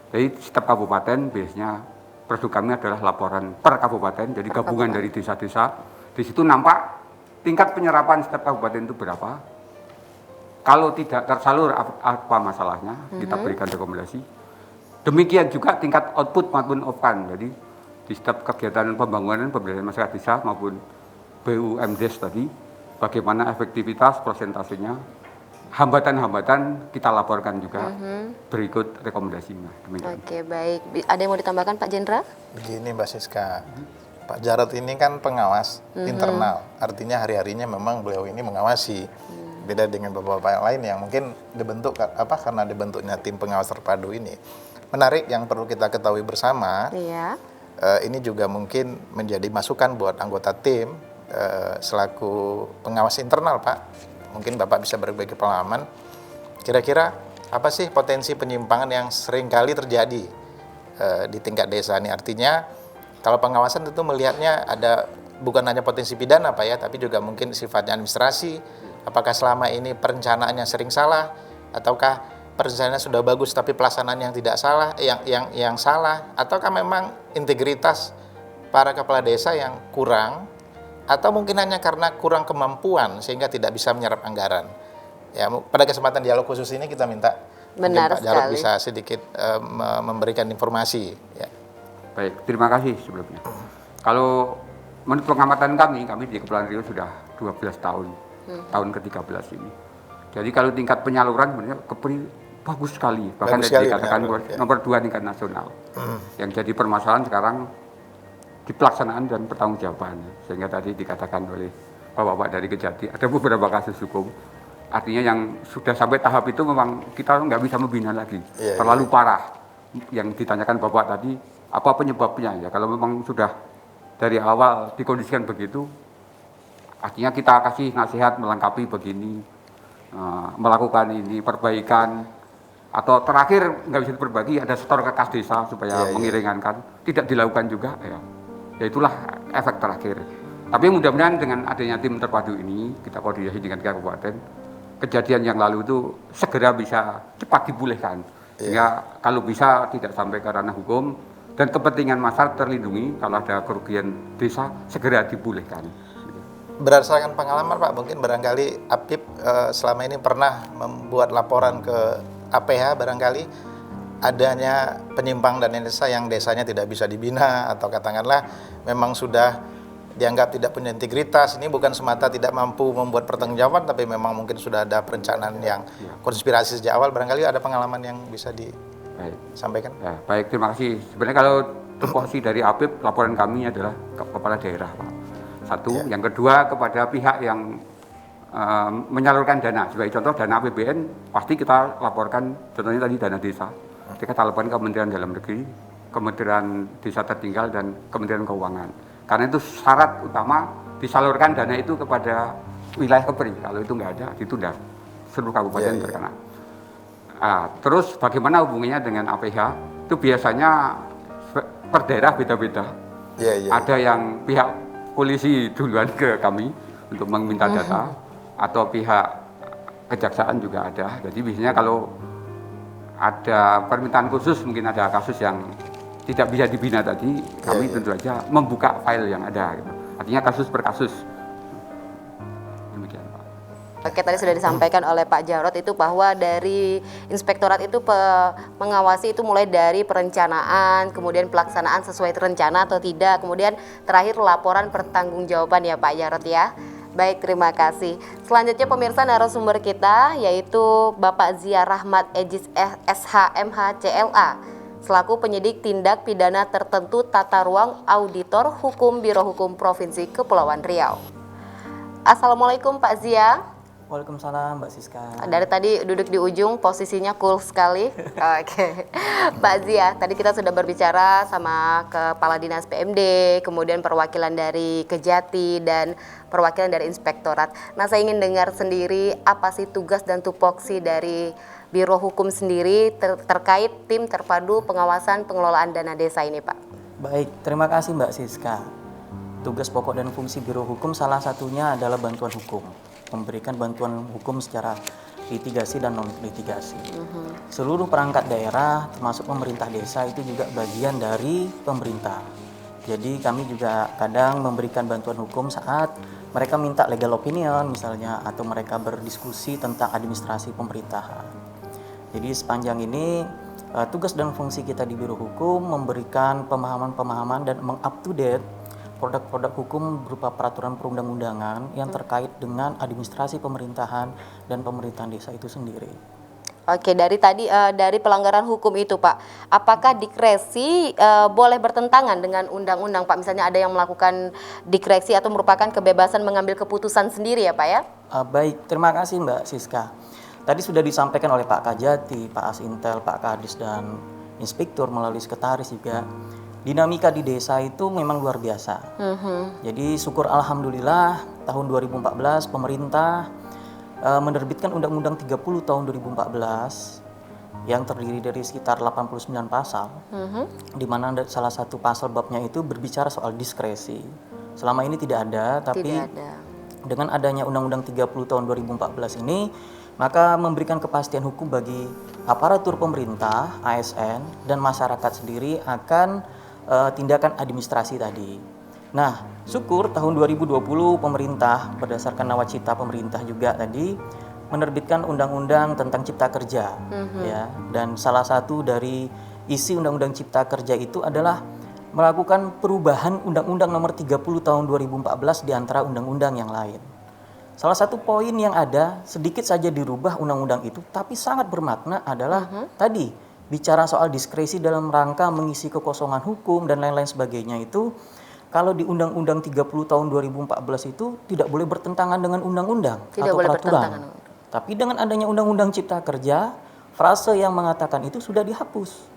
Jadi setiap kabupaten biasanya produk kami adalah laporan per kabupaten, jadi gabungan dari desa-desa. Di situ nampak tingkat penyerapan setiap kabupaten itu berapa. Kalau tidak tersalur apa masalahnya, kita berikan rekomendasi. Demikian juga tingkat output maupun outcome. Jadi di setiap kegiatan pembangunan pemberdayaan masyarakat desa maupun BUMDes tadi, bagaimana efektivitas prosentasenya, hambatan-hambatan kita laporkan juga berikut rekomendasinya. Demikian. Oke, baik. Ada yang mau ditambahkan Pak Jenderal? Begini Mbak Siska, Pak Jarod ini kan pengawas internal, artinya hari-harinya memang beliau ini mengawasi. Beda dengan beberapa yang lain yang mungkin dibentuk karena dibentuknya tim pengawas terpadu ini. Menarik yang perlu kita ketahui bersama, ini juga mungkin menjadi masukan buat anggota tim selaku pengawas internal, Pak. Mungkin Bapak bisa berbagi pengalaman. Kira-kira apa sih potensi penyimpangan yang sering kali terjadi di tingkat desa ini? Artinya kalau pengawasan tentu melihatnya ada bukan hanya potensi pidana, Pak ya, tapi juga mungkin sifatnya administrasi. Apakah selama ini perencanaannya sering salah, ataukah perencanaannya sudah bagus tapi pelaksanaan yang tidak salah, yang salah, ataukah memang integritas para kepala desa yang kurang, atau mungkin hanya karena kurang kemampuan sehingga tidak bisa menyerap anggaran. Ya, pada kesempatan dialog khusus ini kita minta Pak Jarod bisa sedikit memberikan informasi. Ya. Baik, terima kasih sebelumnya. Kalau menurut pengamatan kami di Kepulauan Riau sudah 12 tahun. Tahun ke-13 ini. Jadi kalau tingkat penyaluran sebenarnya Kepri bagus sekali, bahkan dikatakan nomor 2 tingkat nasional. Yang jadi permasalahan sekarang di pelaksanaan dan pertanggungjawaban. Sehingga tadi dikatakan oleh Bapak-bapak dari Kejati, ada beberapa kasus hukum. Artinya yang sudah sampai tahap itu memang kita nggak bisa membina lagi, terlalu parah. Yang ditanyakan Bapak tadi, apa penyebabnya ya? Kalau memang sudah dari awal dikondisikan begitu, artinya kita kasih nasihat melengkapi begini, melakukan ini perbaikan, atau terakhir nggak bisa diperbagi, ada setor ke kas desa supaya mengiringankan, tidak dilakukan juga, ya itulah efek terakhir. Tapi mudah-mudahan dengan adanya tim terpadu ini, kita koordinasi dengan kabupaten, kejadian yang lalu itu segera bisa cepat dipulihkan. Sehingga kalau bisa tidak sampai ke ranah hukum dan kepentingan masyarakat terlindungi, kalau ada kerugian desa segera dipulihkan. Berdasarkan pengalaman Pak, mungkin barangkali Apip selama ini pernah membuat laporan ke APH barangkali adanya penyimpang dana desa yang desanya tidak bisa dibina atau katakanlah memang sudah dianggap tidak punya integritas. Ini bukan semata tidak mampu membuat pertanggungjawaban, tapi memang mungkin sudah ada perencanaan yang konspirasi sejak awal. Barangkali ada pengalaman yang bisa disampaikan. Ya, baik, terima kasih. Sebenarnya kalau tupoksi dari Apip, laporan kami adalah ke kepala daerah, Pak. Satu, yang kedua kepada pihak yang menyalurkan dana. Sebagai contoh dana APBN pasti kita laporkan, contohnya tadi dana desa. Kita laporkan ke Kementerian Dalam Negeri, Kementerian Desa Tertinggal dan Kementerian Keuangan. Karena itu syarat utama disalurkan dana itu kepada wilayah Kepri. Kalau itu nggak ada, ditunda seluruh kabupaten terkena. Terus bagaimana hubungannya dengan APH? Itu biasanya per daerah beda-beda. Ada yang pihak polisi duluan ke kami untuk meminta data, atau pihak kejaksaan juga ada. Jadi biasanya kalau ada permintaan khusus, mungkin ada kasus yang tidak bisa dibina tadi, kami tentu saja membuka file yang ada. Gitu. Artinya kasus per kasus. Demikian, Pak. Oke, tadi sudah disampaikan oleh Pak Jarod itu bahwa dari inspektorat itu mengawasi itu mulai dari perencanaan, kemudian pelaksanaan sesuai rencana atau tidak, kemudian terakhir laporan pertanggungjawaban ya Pak Jarod ya. Baik, terima kasih. Selanjutnya pemirsa narasumber kita yaitu Bapak Zia Rahmat Ejis SHMH CLA selaku penyidik tindak pidana tertentu tata ruang auditor hukum Biro Hukum Provinsi Kepulauan Riau. Assalamualaikum Pak Zia. Waalaikumsalam Mbak Siska. Dari tadi duduk di ujung, posisinya cool sekali. Oke. Pak Zia, tadi kita sudah berbicara sama Kepala Dinas PMD, kemudian perwakilan dari Kejati dan perwakilan dari Inspektorat. Nah, saya ingin dengar sendiri apa sih tugas dan tupoksi dari Biro Hukum sendiri terkait tim terpadu pengawasan pengelolaan dana desa ini, Pak. Baik, terima kasih Mbak Siska. Tugas pokok dan fungsi Biro Hukum salah satunya adalah bantuan hukum. Memberikan bantuan hukum secara litigasi dan non-litigasi. Seluruh perangkat daerah, termasuk pemerintah desa itu juga bagian dari pemerintah. Jadi kami juga kadang memberikan bantuan hukum saat mereka minta legal opinion misalnya, atau mereka berdiskusi tentang administrasi pemerintahan. Jadi sepanjang ini tugas dan fungsi kita di Biro Hukum memberikan pemahaman-pemahaman dan meng-up-to-date produk-produk hukum berupa peraturan perundang-undangan yang terkait dengan administrasi pemerintahan dan pemerintahan desa itu sendiri. Oke, dari tadi dari pelanggaran hukum itu Pak, apakah dikresi boleh bertentangan dengan undang-undang Pak? Misalnya ada yang melakukan dikresi atau merupakan kebebasan mengambil keputusan sendiri ya Pak ya? Baik, terima kasih Mbak Siska. Tadi sudah disampaikan oleh Pak Kajati, Pak Asintel, Pak Kadis dan Inspektur melalui sekretaris juga. Dinamika di desa itu memang luar biasa. Jadi syukur alhamdulillah tahun 2014 pemerintah menerbitkan Undang-Undang 30 tahun 2014 yang terdiri dari sekitar 89 pasal, di mana salah satu pasal babnya itu berbicara soal diskresi. Selama ini tidak ada, tapi dengan adanya Undang-Undang 30 tahun 2014 ini, maka memberikan kepastian hukum bagi aparatur pemerintah, ASN, dan masyarakat sendiri akan tindakan administrasi tadi. Nah, syukur tahun 2020 pemerintah berdasarkan nawacita pemerintah juga tadi menerbitkan undang-undang tentang cipta kerja, ya. Dan salah satu dari isi undang-undang cipta kerja itu adalah melakukan perubahan Undang-Undang Nomor 30 tahun 2014 di antara undang-undang yang lain. Salah satu poin yang ada sedikit saja dirubah undang-undang itu, tapi sangat bermakna adalah tadi bicara soal diskresi dalam rangka mengisi kekosongan hukum dan lain-lain sebagainya itu kalau di Undang-Undang 30 tahun 2014 itu tidak boleh bertentangan dengan undang-undang Tidak atau boleh peraturan. bertentangan. Tapi dengan adanya Undang-Undang Cipta Kerja, frase yang mengatakan itu sudah dihapus.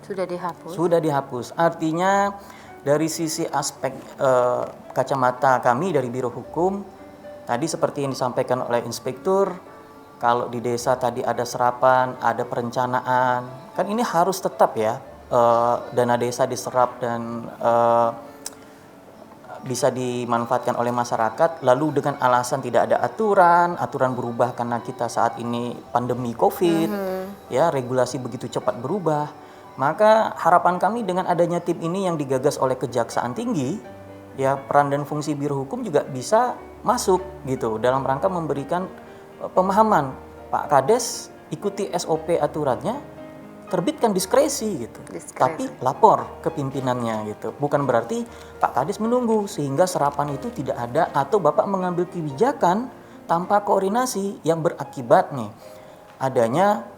Sudah dihapus. Sudah dihapus. Artinya dari sisi aspek kacamata kami dari Biro Hukum, tadi seperti yang disampaikan oleh Inspektur, kalau di desa tadi ada serapan, ada perencanaan, kan ini harus tetap ya, dana desa diserap dan bisa dimanfaatkan oleh masyarakat, lalu dengan alasan tidak ada aturan berubah karena kita saat ini pandemi COVID, ya regulasi begitu cepat berubah. Maka harapan kami dengan adanya tim ini yang digagas oleh Kejaksaan Tinggi, ya peran dan fungsi Biro Hukum juga bisa masuk gitu dalam rangka memberikan pemahaman. Pak Kades ikuti SOP aturannya, terbitkan diskresi gitu. Tapi lapor ke pimpinannya gitu. Bukan berarti Pak Kades menunggu sehingga serapan itu tidak ada atau Bapak mengambil kebijakan tanpa koordinasi yang berakibat nih adanya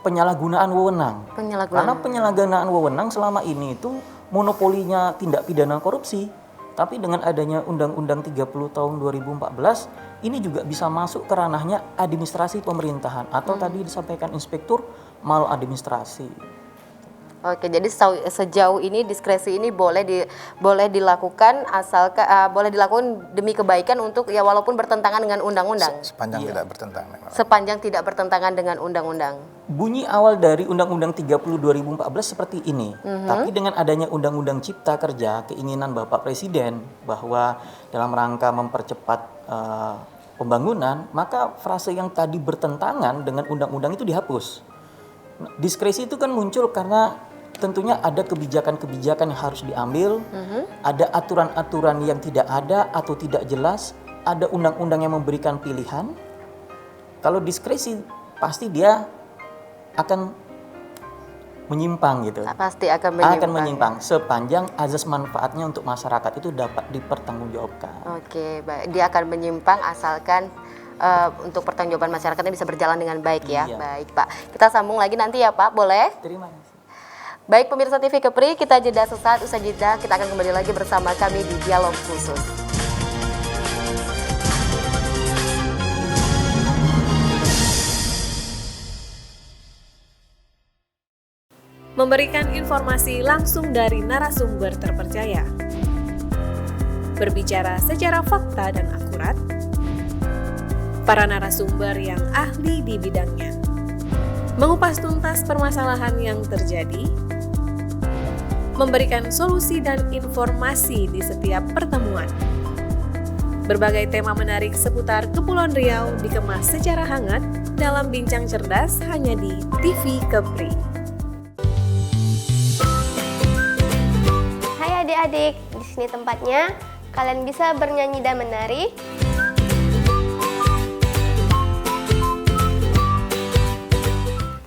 penyalahgunaan wewenang. Karena penyalahgunaan wewenang selama ini itu monopolinya tindak pidana korupsi. Tapi dengan adanya Undang-Undang 30 tahun 2014 ini juga bisa masuk ke ranahnya administrasi pemerintahan atau tadi disampaikan Inspektur maladministrasi. Oke, jadi sejauh ini diskresi ini boleh dilakukan asalkan boleh dilakukan demi kebaikan untuk ya walaupun bertentangan dengan undang-undang. Sepanjang tidak bertentangan. Sepanjang tidak bertentangan dengan undang-undang. Bunyi awal dari Undang-Undang 30 2014 seperti ini. Tapi dengan adanya Undang-Undang Cipta Kerja, keinginan Bapak Presiden bahwa dalam rangka mempercepat pembangunan, maka frase yang tadi bertentangan dengan undang-undang itu dihapus. Diskresi itu kan muncul karena tentunya ada kebijakan-kebijakan yang harus diambil, ada aturan-aturan yang tidak ada atau tidak jelas, ada undang-undang yang memberikan pilihan. Kalau diskresi pasti dia akan menyimpang gitu. Pasti akan menyimpang sepanjang azas manfaatnya untuk masyarakat itu dapat dipertanggungjawabkan. Oke, baik. Dia akan menyimpang asalkan untuk pertanggungjawaban masyarakatnya bisa berjalan dengan baik ya. Iya. Baik, Pak. Kita sambung lagi nanti ya, Pak. Boleh? Terima kasih. Baik, pemirsa TV Kepri, kita jeda sesaat. Usai jeda, kita akan kembali lagi bersama kami di Dialog Khusus. Memberikan informasi langsung dari narasumber terpercaya. Berbicara secara fakta dan akurat. Para narasumber yang ahli di bidangnya. Mengupas tuntas permasalahan yang terjadi. Memberikan solusi dan informasi di setiap pertemuan. Berbagai tema menarik seputar Kepulauan Riau dikemas secara hangat dalam Bincang Cerdas hanya di TV Kepri. Hai adik-adik, di sini tempatnya. Kalian bisa bernyanyi dan menari.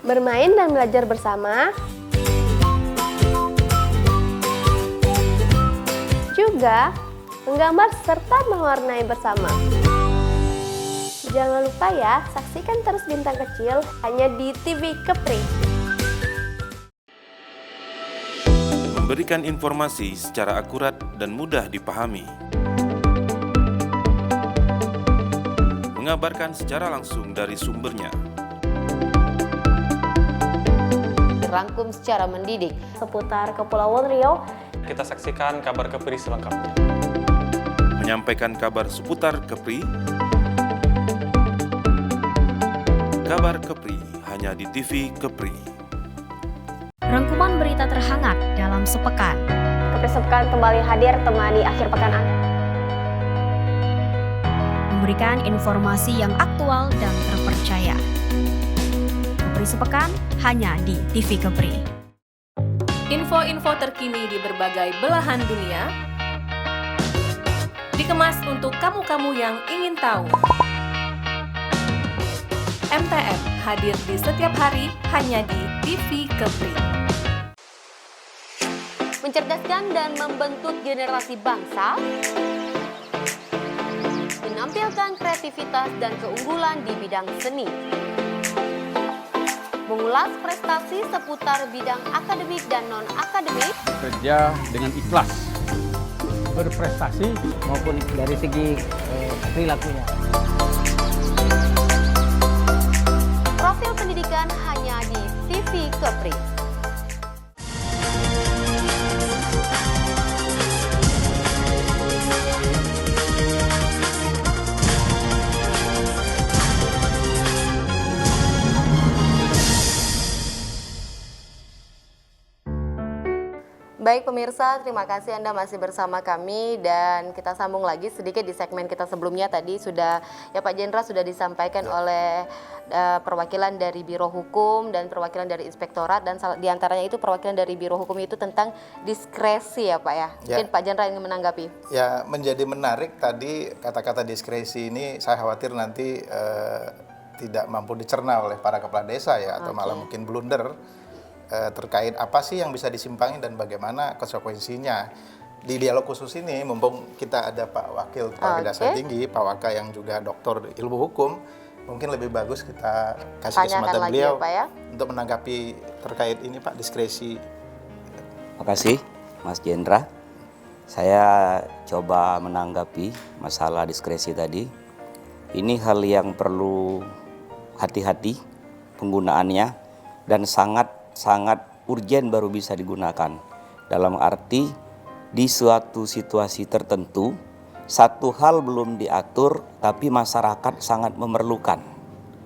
Bermain dan belajar bersama. Juga menggambar serta mewarnai bersama. Jangan lupa ya, saksikan terus Bintang Kecil hanya di TV Kepri. Memberikan informasi secara akurat dan mudah dipahami. Mengabarkan secara langsung dari sumbernya. Dirangkum secara mendidik seputar Kepulauan Riau. Kita saksikan kabar Kepri selengkapnya. Menyampaikan kabar seputar Kepri. Kabar Kepri hanya di TV Kepri. Rangkuman berita terhangat dalam sepekan. Kepri Sepekan kembali hadir temani akhir pekan Anda. Memberikan informasi yang aktual dan terpercaya. Kepri Sepekan hanya di TV Kepri. Info-info terkini di berbagai belahan dunia dikemas untuk kamu-kamu yang ingin tahu. MTM hadir di setiap hari hanya di TV Kepri. mencerdaskan dan membentuk generasi bangsa, menampilkan kreativitas dan keunggulan di bidang seni, mengulas prestasi seputar bidang akademik dan non-akademik, Kerja dengan ikhlas berprestasi maupun dari segi perilakunya. Profil pendidikan hanya di TV Kepri. Baik pemirsa, terima kasih Anda masih bersama kami dan kita sambung lagi sedikit di segmen kita sebelumnya. Tadi sudah ya Pak Jenderal sudah disampaikan oleh perwakilan dari Biro Hukum dan perwakilan dari Inspektorat, dan diantaranya itu perwakilan dari Biro Hukum itu tentang diskresi ya Pak ya. Mungkin Pak Jenderal ingin menanggapi. Ya, menjadi menarik tadi kata-kata diskresi ini, saya khawatir nanti tidak mampu dicerna oleh para kepala desa ya, atau malah mungkin blunder terkait apa sih yang bisa disimpangi dan bagaimana konsekuensinya. Di dialog khusus ini, mumpung kita ada Pak Wakil Kepala Kejaksaan Tinggi, Pak Waka yang juga doktor ilmu hukum, mungkin lebih bagus kita kasih kesempatan beliau ya, Pak, ya? Untuk menanggapi terkait ini Pak, diskresi. Makasih Mas Jendra. Saya coba menanggapi masalah diskresi tadi. Ini hal yang perlu hati-hati penggunaannya dan sangat urgen baru bisa digunakan. Dalam arti di suatu situasi tertentu, satu hal belum diatur tapi masyarakat sangat memerlukan,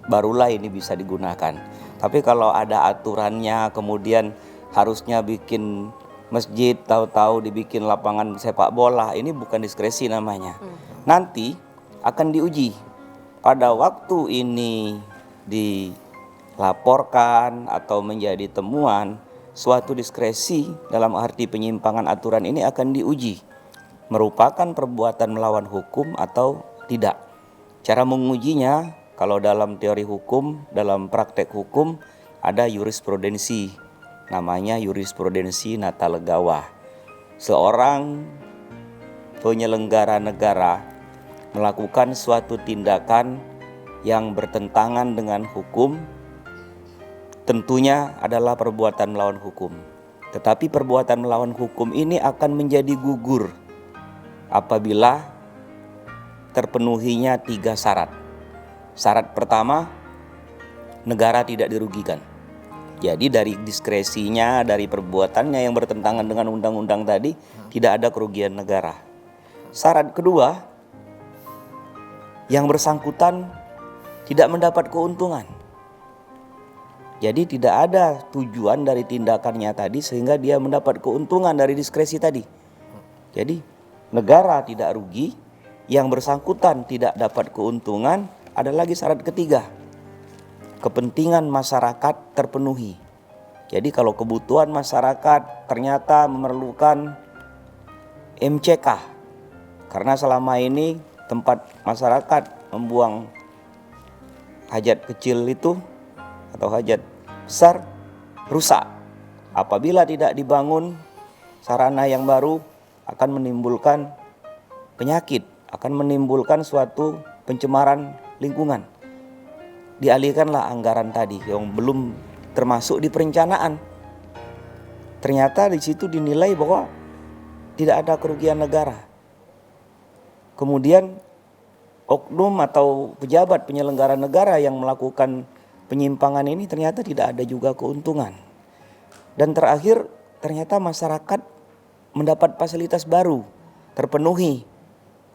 barulah ini bisa digunakan. Tapi kalau ada aturannya, kemudian harusnya bikin masjid, tahu-tahu dibikin lapangan sepak bola, ini bukan diskresi namanya. Nanti akan diuji. Pada waktu ini dilaporkan atau menjadi temuan, suatu diskresi dalam arti penyimpangan aturan ini akan diuji. Merupakan perbuatan melawan hukum atau tidak. Cara mengujinya, kalau dalam teori hukum, dalam praktek hukum, ada jurisprudensi. Namanya jurisprudensi nata legawa. Seorang penyelenggara negara melakukan suatu tindakan yang bertentangan dengan hukum, tentunya adalah perbuatan melawan hukum. Tetapi perbuatan melawan hukum ini akan menjadi gugur apabila terpenuhinya 3 syarat. Syarat pertama, negara tidak dirugikan. Jadi dari diskresinya, dari perbuatannya yang bertentangan dengan undang-undang tadi, tidak ada kerugian negara. Syarat kedua, yang bersangkutan tidak mendapat keuntungan. Jadi tidak ada tujuan dari tindakannya tadi sehingga dia mendapat keuntungan dari diskresi tadi. Jadi negara tidak rugi, yang bersangkutan tidak dapat keuntungan. Ada lagi syarat ketiga, kepentingan masyarakat terpenuhi. Jadi kalau kebutuhan masyarakat ternyata memerlukan MCK, karena selama ini tempat masyarakat membuang hajat kecil itu atau hajat besar rusak. Apabila tidak dibangun sarana yang baru, akan menimbulkan penyakit, akan menimbulkan suatu pencemaran lingkungan. Dialihkanlah anggaran tadi yang belum termasuk di perencanaan. Ternyata di situ dinilai bahwa tidak ada kerugian negara. Kemudian oknum atau pejabat penyelenggara negara yang melakukan penyimpangan ini ternyata tidak ada juga keuntungan. Dan terakhir ternyata masyarakat mendapat fasilitas baru, terpenuhi.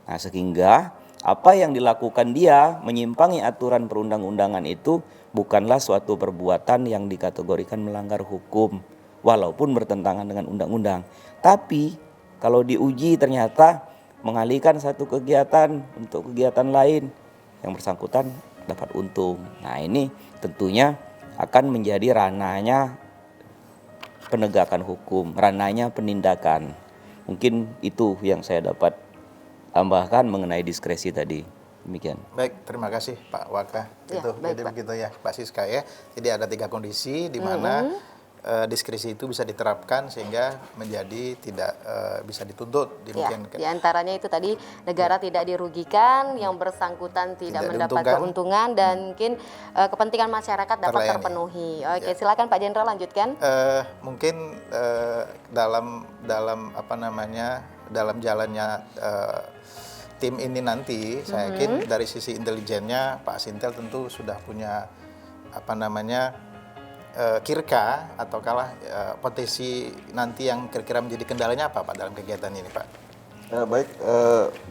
Nah, sehingga apa yang dilakukan dia menyimpangi aturan perundang-undangan itu bukanlah suatu perbuatan yang dikategorikan melanggar hukum walaupun bertentangan dengan undang-undang. Tapi kalau diuji ternyata mengalihkan satu kegiatan untuk kegiatan lain, yang bersangkutan dapat untung. Nah, ini tentunya akan menjadi ranahnya penegakan hukum, ranahnya penindakan. Mungkin itu yang saya dapat tambahkan mengenai diskresi tadi. Demikian. Baik, terima kasih Pak Waka. Ya, Itu baik, jadi Pak. begitu ya Pak Siska ya. Jadi ada 3 kondisi di mana diskresi itu bisa diterapkan sehingga menjadi tidak bisa dituntut. Demikian. Ya, di antaranya itu tadi negara tidak dirugikan, yang bersangkutan tidak mendapat keuntungan, dan mungkin kepentingan masyarakat dapat terlayani. terpenuhi. Oke, silakan Pak Jenderal lanjutkan. Mungkin dalam apa namanya dalam jalannya tim ini nanti, saya yakin dari sisi intelijennya Pak Asintel tentu sudah punya kirka atau potensi nanti yang kira-kira menjadi kendalanya apa Pak dalam kegiatan ini Pak? Baik,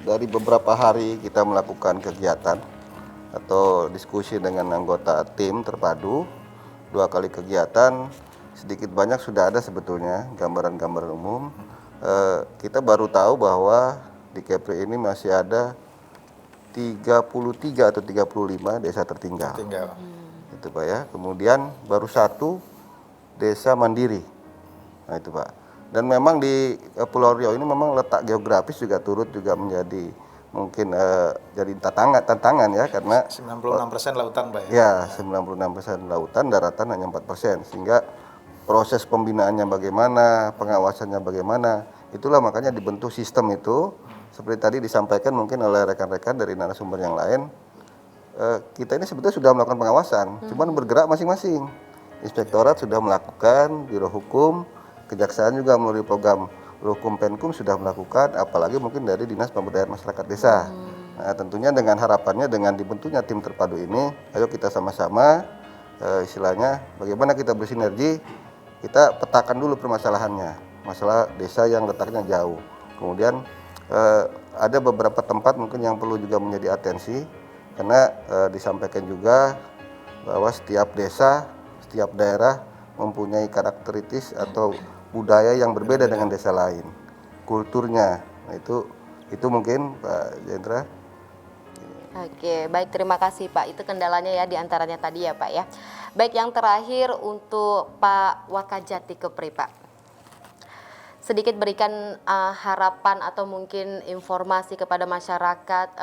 dari beberapa hari kita melakukan kegiatan atau diskusi dengan anggota tim terpadu, 2 kali kegiatan, sedikit banyak sudah ada sebetulnya gambaran-gambaran umum. Kita baru tahu bahwa di Kepri ini masih ada 33 atau 35 desa tertinggal. Itu Pak ya. Kemudian baru 1 desa mandiri. Nah itu Pak. Dan memang di Pulau Riau ini memang letak geografis juga turut juga menjadi mungkin jadi tantangan ya, karena 96% lautan Pak ya. Ya, 96% lautan, daratan hanya 4%, sehingga proses pembinaannya bagaimana, pengawasannya bagaimana, itulah makanya dibentuk sistem itu. Seperti tadi disampaikan mungkin oleh rekan-rekan dari narasumber yang lain, kita ini sebetulnya sudah melakukan pengawasan, cuman bergerak masing-masing. Inspektorat sudah melakukan, Biro Hukum, Kejaksaan juga melalui program Hukum Penkum sudah melakukan, apalagi mungkin dari Dinas Pemberdayaan Masyarakat Desa. Nah, tentunya dengan harapannya dengan dibentuknya tim terpadu ini, ayo kita sama-sama istilahnya bagaimana kita bersinergi, kita petakan dulu permasalahannya, masalah desa yang letaknya jauh. Kemudian ada beberapa tempat mungkin yang perlu juga menjadi atensi, karena disampaikan juga bahwa setiap desa, setiap daerah mempunyai karakteristik atau budaya yang berbeda dengan desa lain, kulturnya. Nah, itu mungkin Pak Jendra. Oke, baik, terima kasih Pak. Itu kendalanya ya diantaranya tadi ya Pak ya. Baik, yang terakhir untuk Pak Wakajati Kepri Pak. Sedikit berikan harapan atau mungkin informasi kepada masyarakat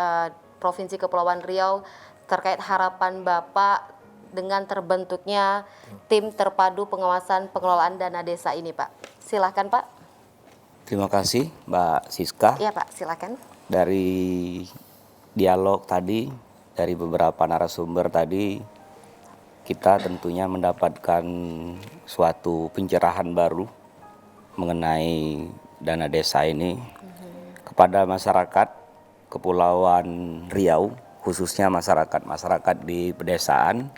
Provinsi Kepulauan Riau terkait harapan Bapak dengan terbentuknya tim terpadu pengawasan pengelolaan dana desa ini Pak. Silakan Pak. Terima kasih Mbak Siska. Iya Pak, silakan. Dari dialog tadi, dari beberapa narasumber tadi, kita tentunya mendapatkan suatu pencerahan baru mengenai dana desa ini kepada masyarakat Kepulauan Riau, khususnya masyarakat di pedesaan.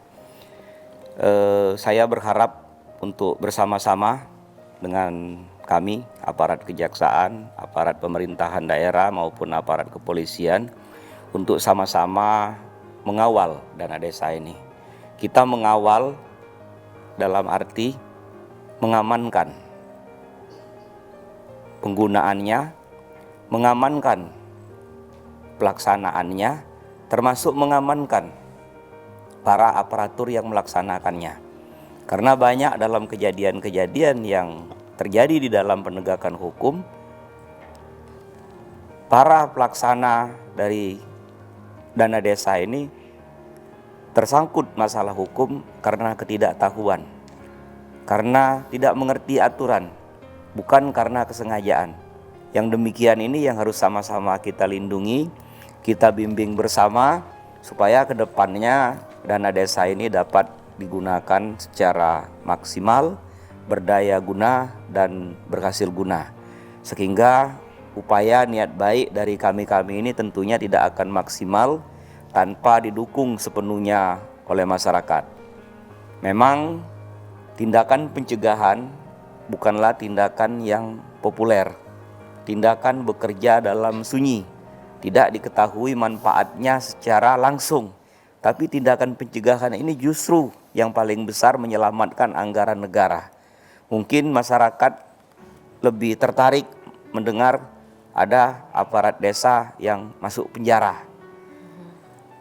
Saya berharap untuk bersama-sama dengan kami, aparat kejaksaan, aparat pemerintahan daerah maupun aparat kepolisian, untuk sama-sama mengawal dana desa ini. Kita mengawal dalam arti mengamankan penggunaannya, mengamankan pelaksanaannya, termasuk mengamankan para aparatur yang melaksanakannya. Karena banyak dalam kejadian-kejadian yang terjadi di dalam penegakan hukum, para pelaksana dari dana desa ini tersangkut masalah hukum karena ketidaktahuan, karena tidak mengerti aturan, bukan karena kesengajaan. Yang demikian ini yang harus sama-sama kita lindungi, kita bimbing bersama supaya ke depannya dana desa ini dapat digunakan secara maksimal, berdaya guna dan berhasil guna. Sehingga upaya niat baik dari kami-kami ini tentunya tidak akan maksimal tanpa didukung sepenuhnya oleh masyarakat. Memang tindakan pencegahan bukanlah tindakan yang populer. Tindakan bekerja dalam sunyi, tidak diketahui manfaatnya secara langsung. Tapi tindakan pencegahan ini justru yang paling besar menyelamatkan anggaran negara. Mungkin masyarakat lebih tertarik mendengar ada aparat desa yang masuk penjara.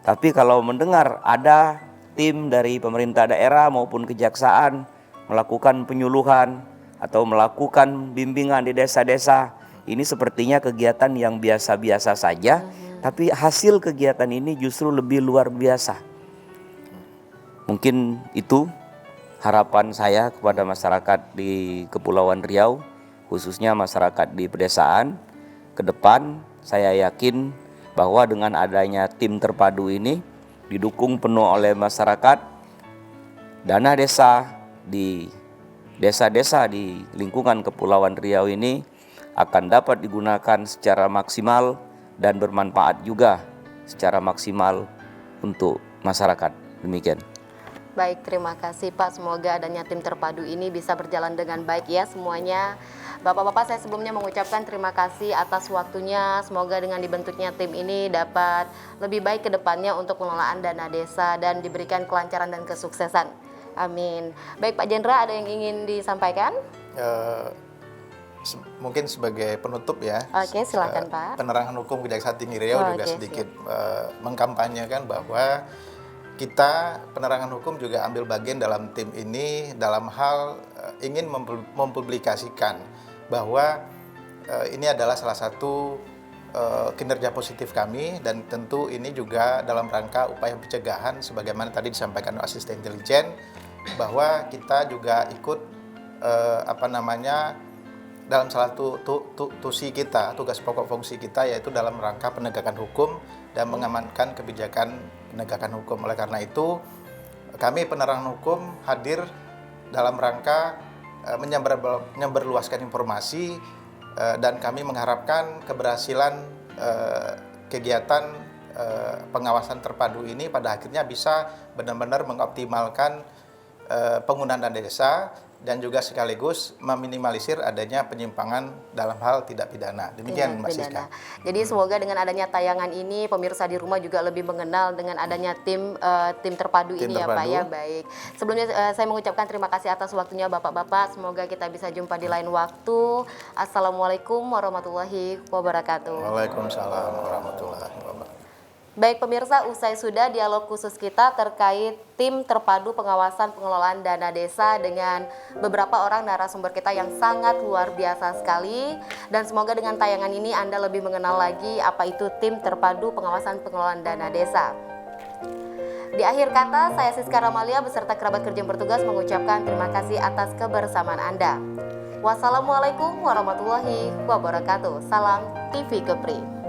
Tapi kalau mendengar ada tim dari pemerintah daerah maupun kejaksaan melakukan penyuluhan atau melakukan bimbingan di desa-desa, ini sepertinya kegiatan yang biasa-biasa saja, tapi hasil kegiatan ini justru lebih luar biasa. Mungkin itu harapan saya kepada masyarakat di Kepulauan Riau, khususnya masyarakat di pedesaan. Ke depan saya yakin bahwa dengan adanya tim terpadu ini didukung penuh oleh masyarakat, dana desa di desa-desa di lingkungan Kepulauan Riau ini akan dapat digunakan secara maksimal dan bermanfaat juga secara maksimal untuk masyarakat. Demikian. Baik, terima kasih Pak. Semoga adanya tim terpadu ini bisa berjalan dengan baik ya semuanya. Bapak-bapak, saya sebelumnya mengucapkan terima kasih atas waktunya. Semoga dengan dibentuknya tim ini dapat lebih baik ke depannya untuk pengelolaan dana desa dan diberikan kelancaran dan kesuksesan. Amin. Baik Pak Jendra, ada yang ingin disampaikan? Mungkin sebagai penutup ya. Oke, silakan Pak. Penerangan Hukum Kejaksaan Tinggi Riau juga sedikit mengkampanyekan bahwa kita penerangan hukum juga ambil bagian dalam tim ini dalam hal ingin mempublikasikan bahwa ini adalah salah satu kinerja positif kami, dan tentu ini juga dalam rangka upaya pencegahan sebagaimana tadi disampaikan oleh asisten intelijen bahwa kita juga ikut dalam salah satu tusi kita, tugas pokok fungsi kita yaitu dalam rangka penegakan hukum dan mengamankan kebijakan penegakan hukum. Oleh karena itu, kami penerangan hukum hadir dalam rangka menyebarluaskan informasi dan kami mengharapkan keberhasilan kegiatan pengawasan terpadu ini pada akhirnya bisa benar-benar mengoptimalkan penggunaan dana desa dan juga sekaligus meminimalisir adanya penyimpangan dalam hal tidak pidana. Demikian Mbak Siska. Jadi semoga dengan adanya tayangan ini pemirsa di rumah juga lebih mengenal dengan adanya tim terpadu ini ya Pak ya. Baik. Sebelumnya saya mengucapkan terima kasih atas waktunya Bapak-bapak. Semoga kita bisa jumpa di lain waktu. Assalamualaikum warahmatullahi wabarakatuh. Waalaikumsalam warahmatullahi wabarakatuh. Baik pemirsa, usai sudah dialog khusus kita terkait tim terpadu pengawasan pengelolaan dana desa dengan beberapa orang narasumber kita yang sangat luar biasa sekali. Dan semoga dengan tayangan ini Anda lebih mengenal lagi apa itu tim terpadu pengawasan pengelolaan dana desa. Di akhir kata, saya Siska Ramalia beserta kerabat kerja yang bertugas mengucapkan terima kasih atas kebersamaan Anda. Wassalamualaikum warahmatullahi wabarakatuh. Salam TV Kepri.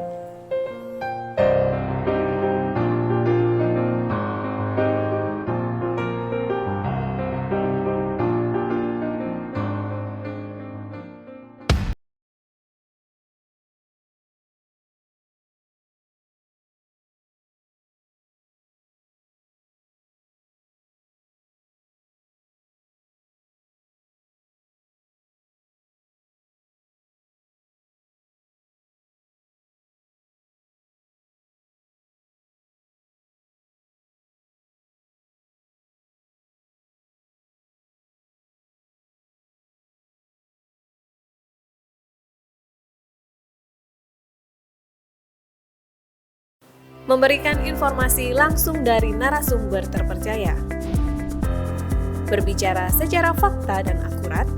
Memberikan informasi langsung dari narasumber terpercaya, berbicara secara fakta dan akurat,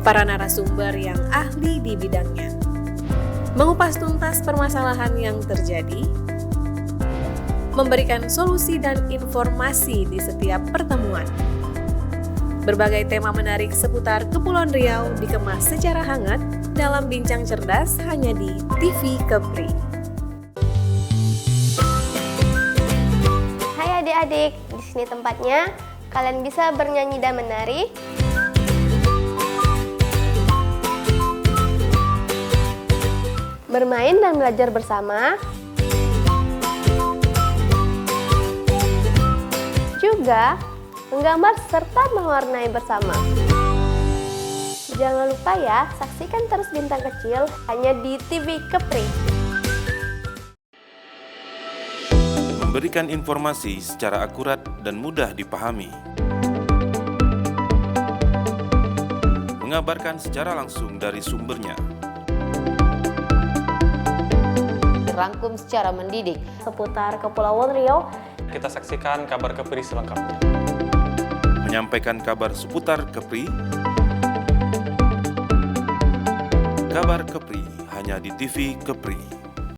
para narasumber yang ahli di bidangnya, mengupas tuntas permasalahan yang terjadi, memberikan solusi dan informasi di setiap pertemuan. Berbagai tema menarik seputar Kepulauan Riau dikemas secara hangat dalam Bincang Cerdas hanya di TV Kepri. Adik-adik, di sini tempatnya. Kalian bisa bernyanyi dan menari, bermain dan belajar bersama, juga menggambar serta mewarnai bersama. Jangan lupa ya, saksikan terus Bintang Kecil hanya di TV Kepri. Memberikan informasi secara akurat dan mudah dipahami. Mengabarkan secara langsung dari sumbernya. Dirangkum secara mendidik seputar Kepulauan Riau. Kita saksikan kabar Kepri selengkapnya. Menyampaikan kabar seputar Kepri. Kabar Kepri hanya di TV Kepri.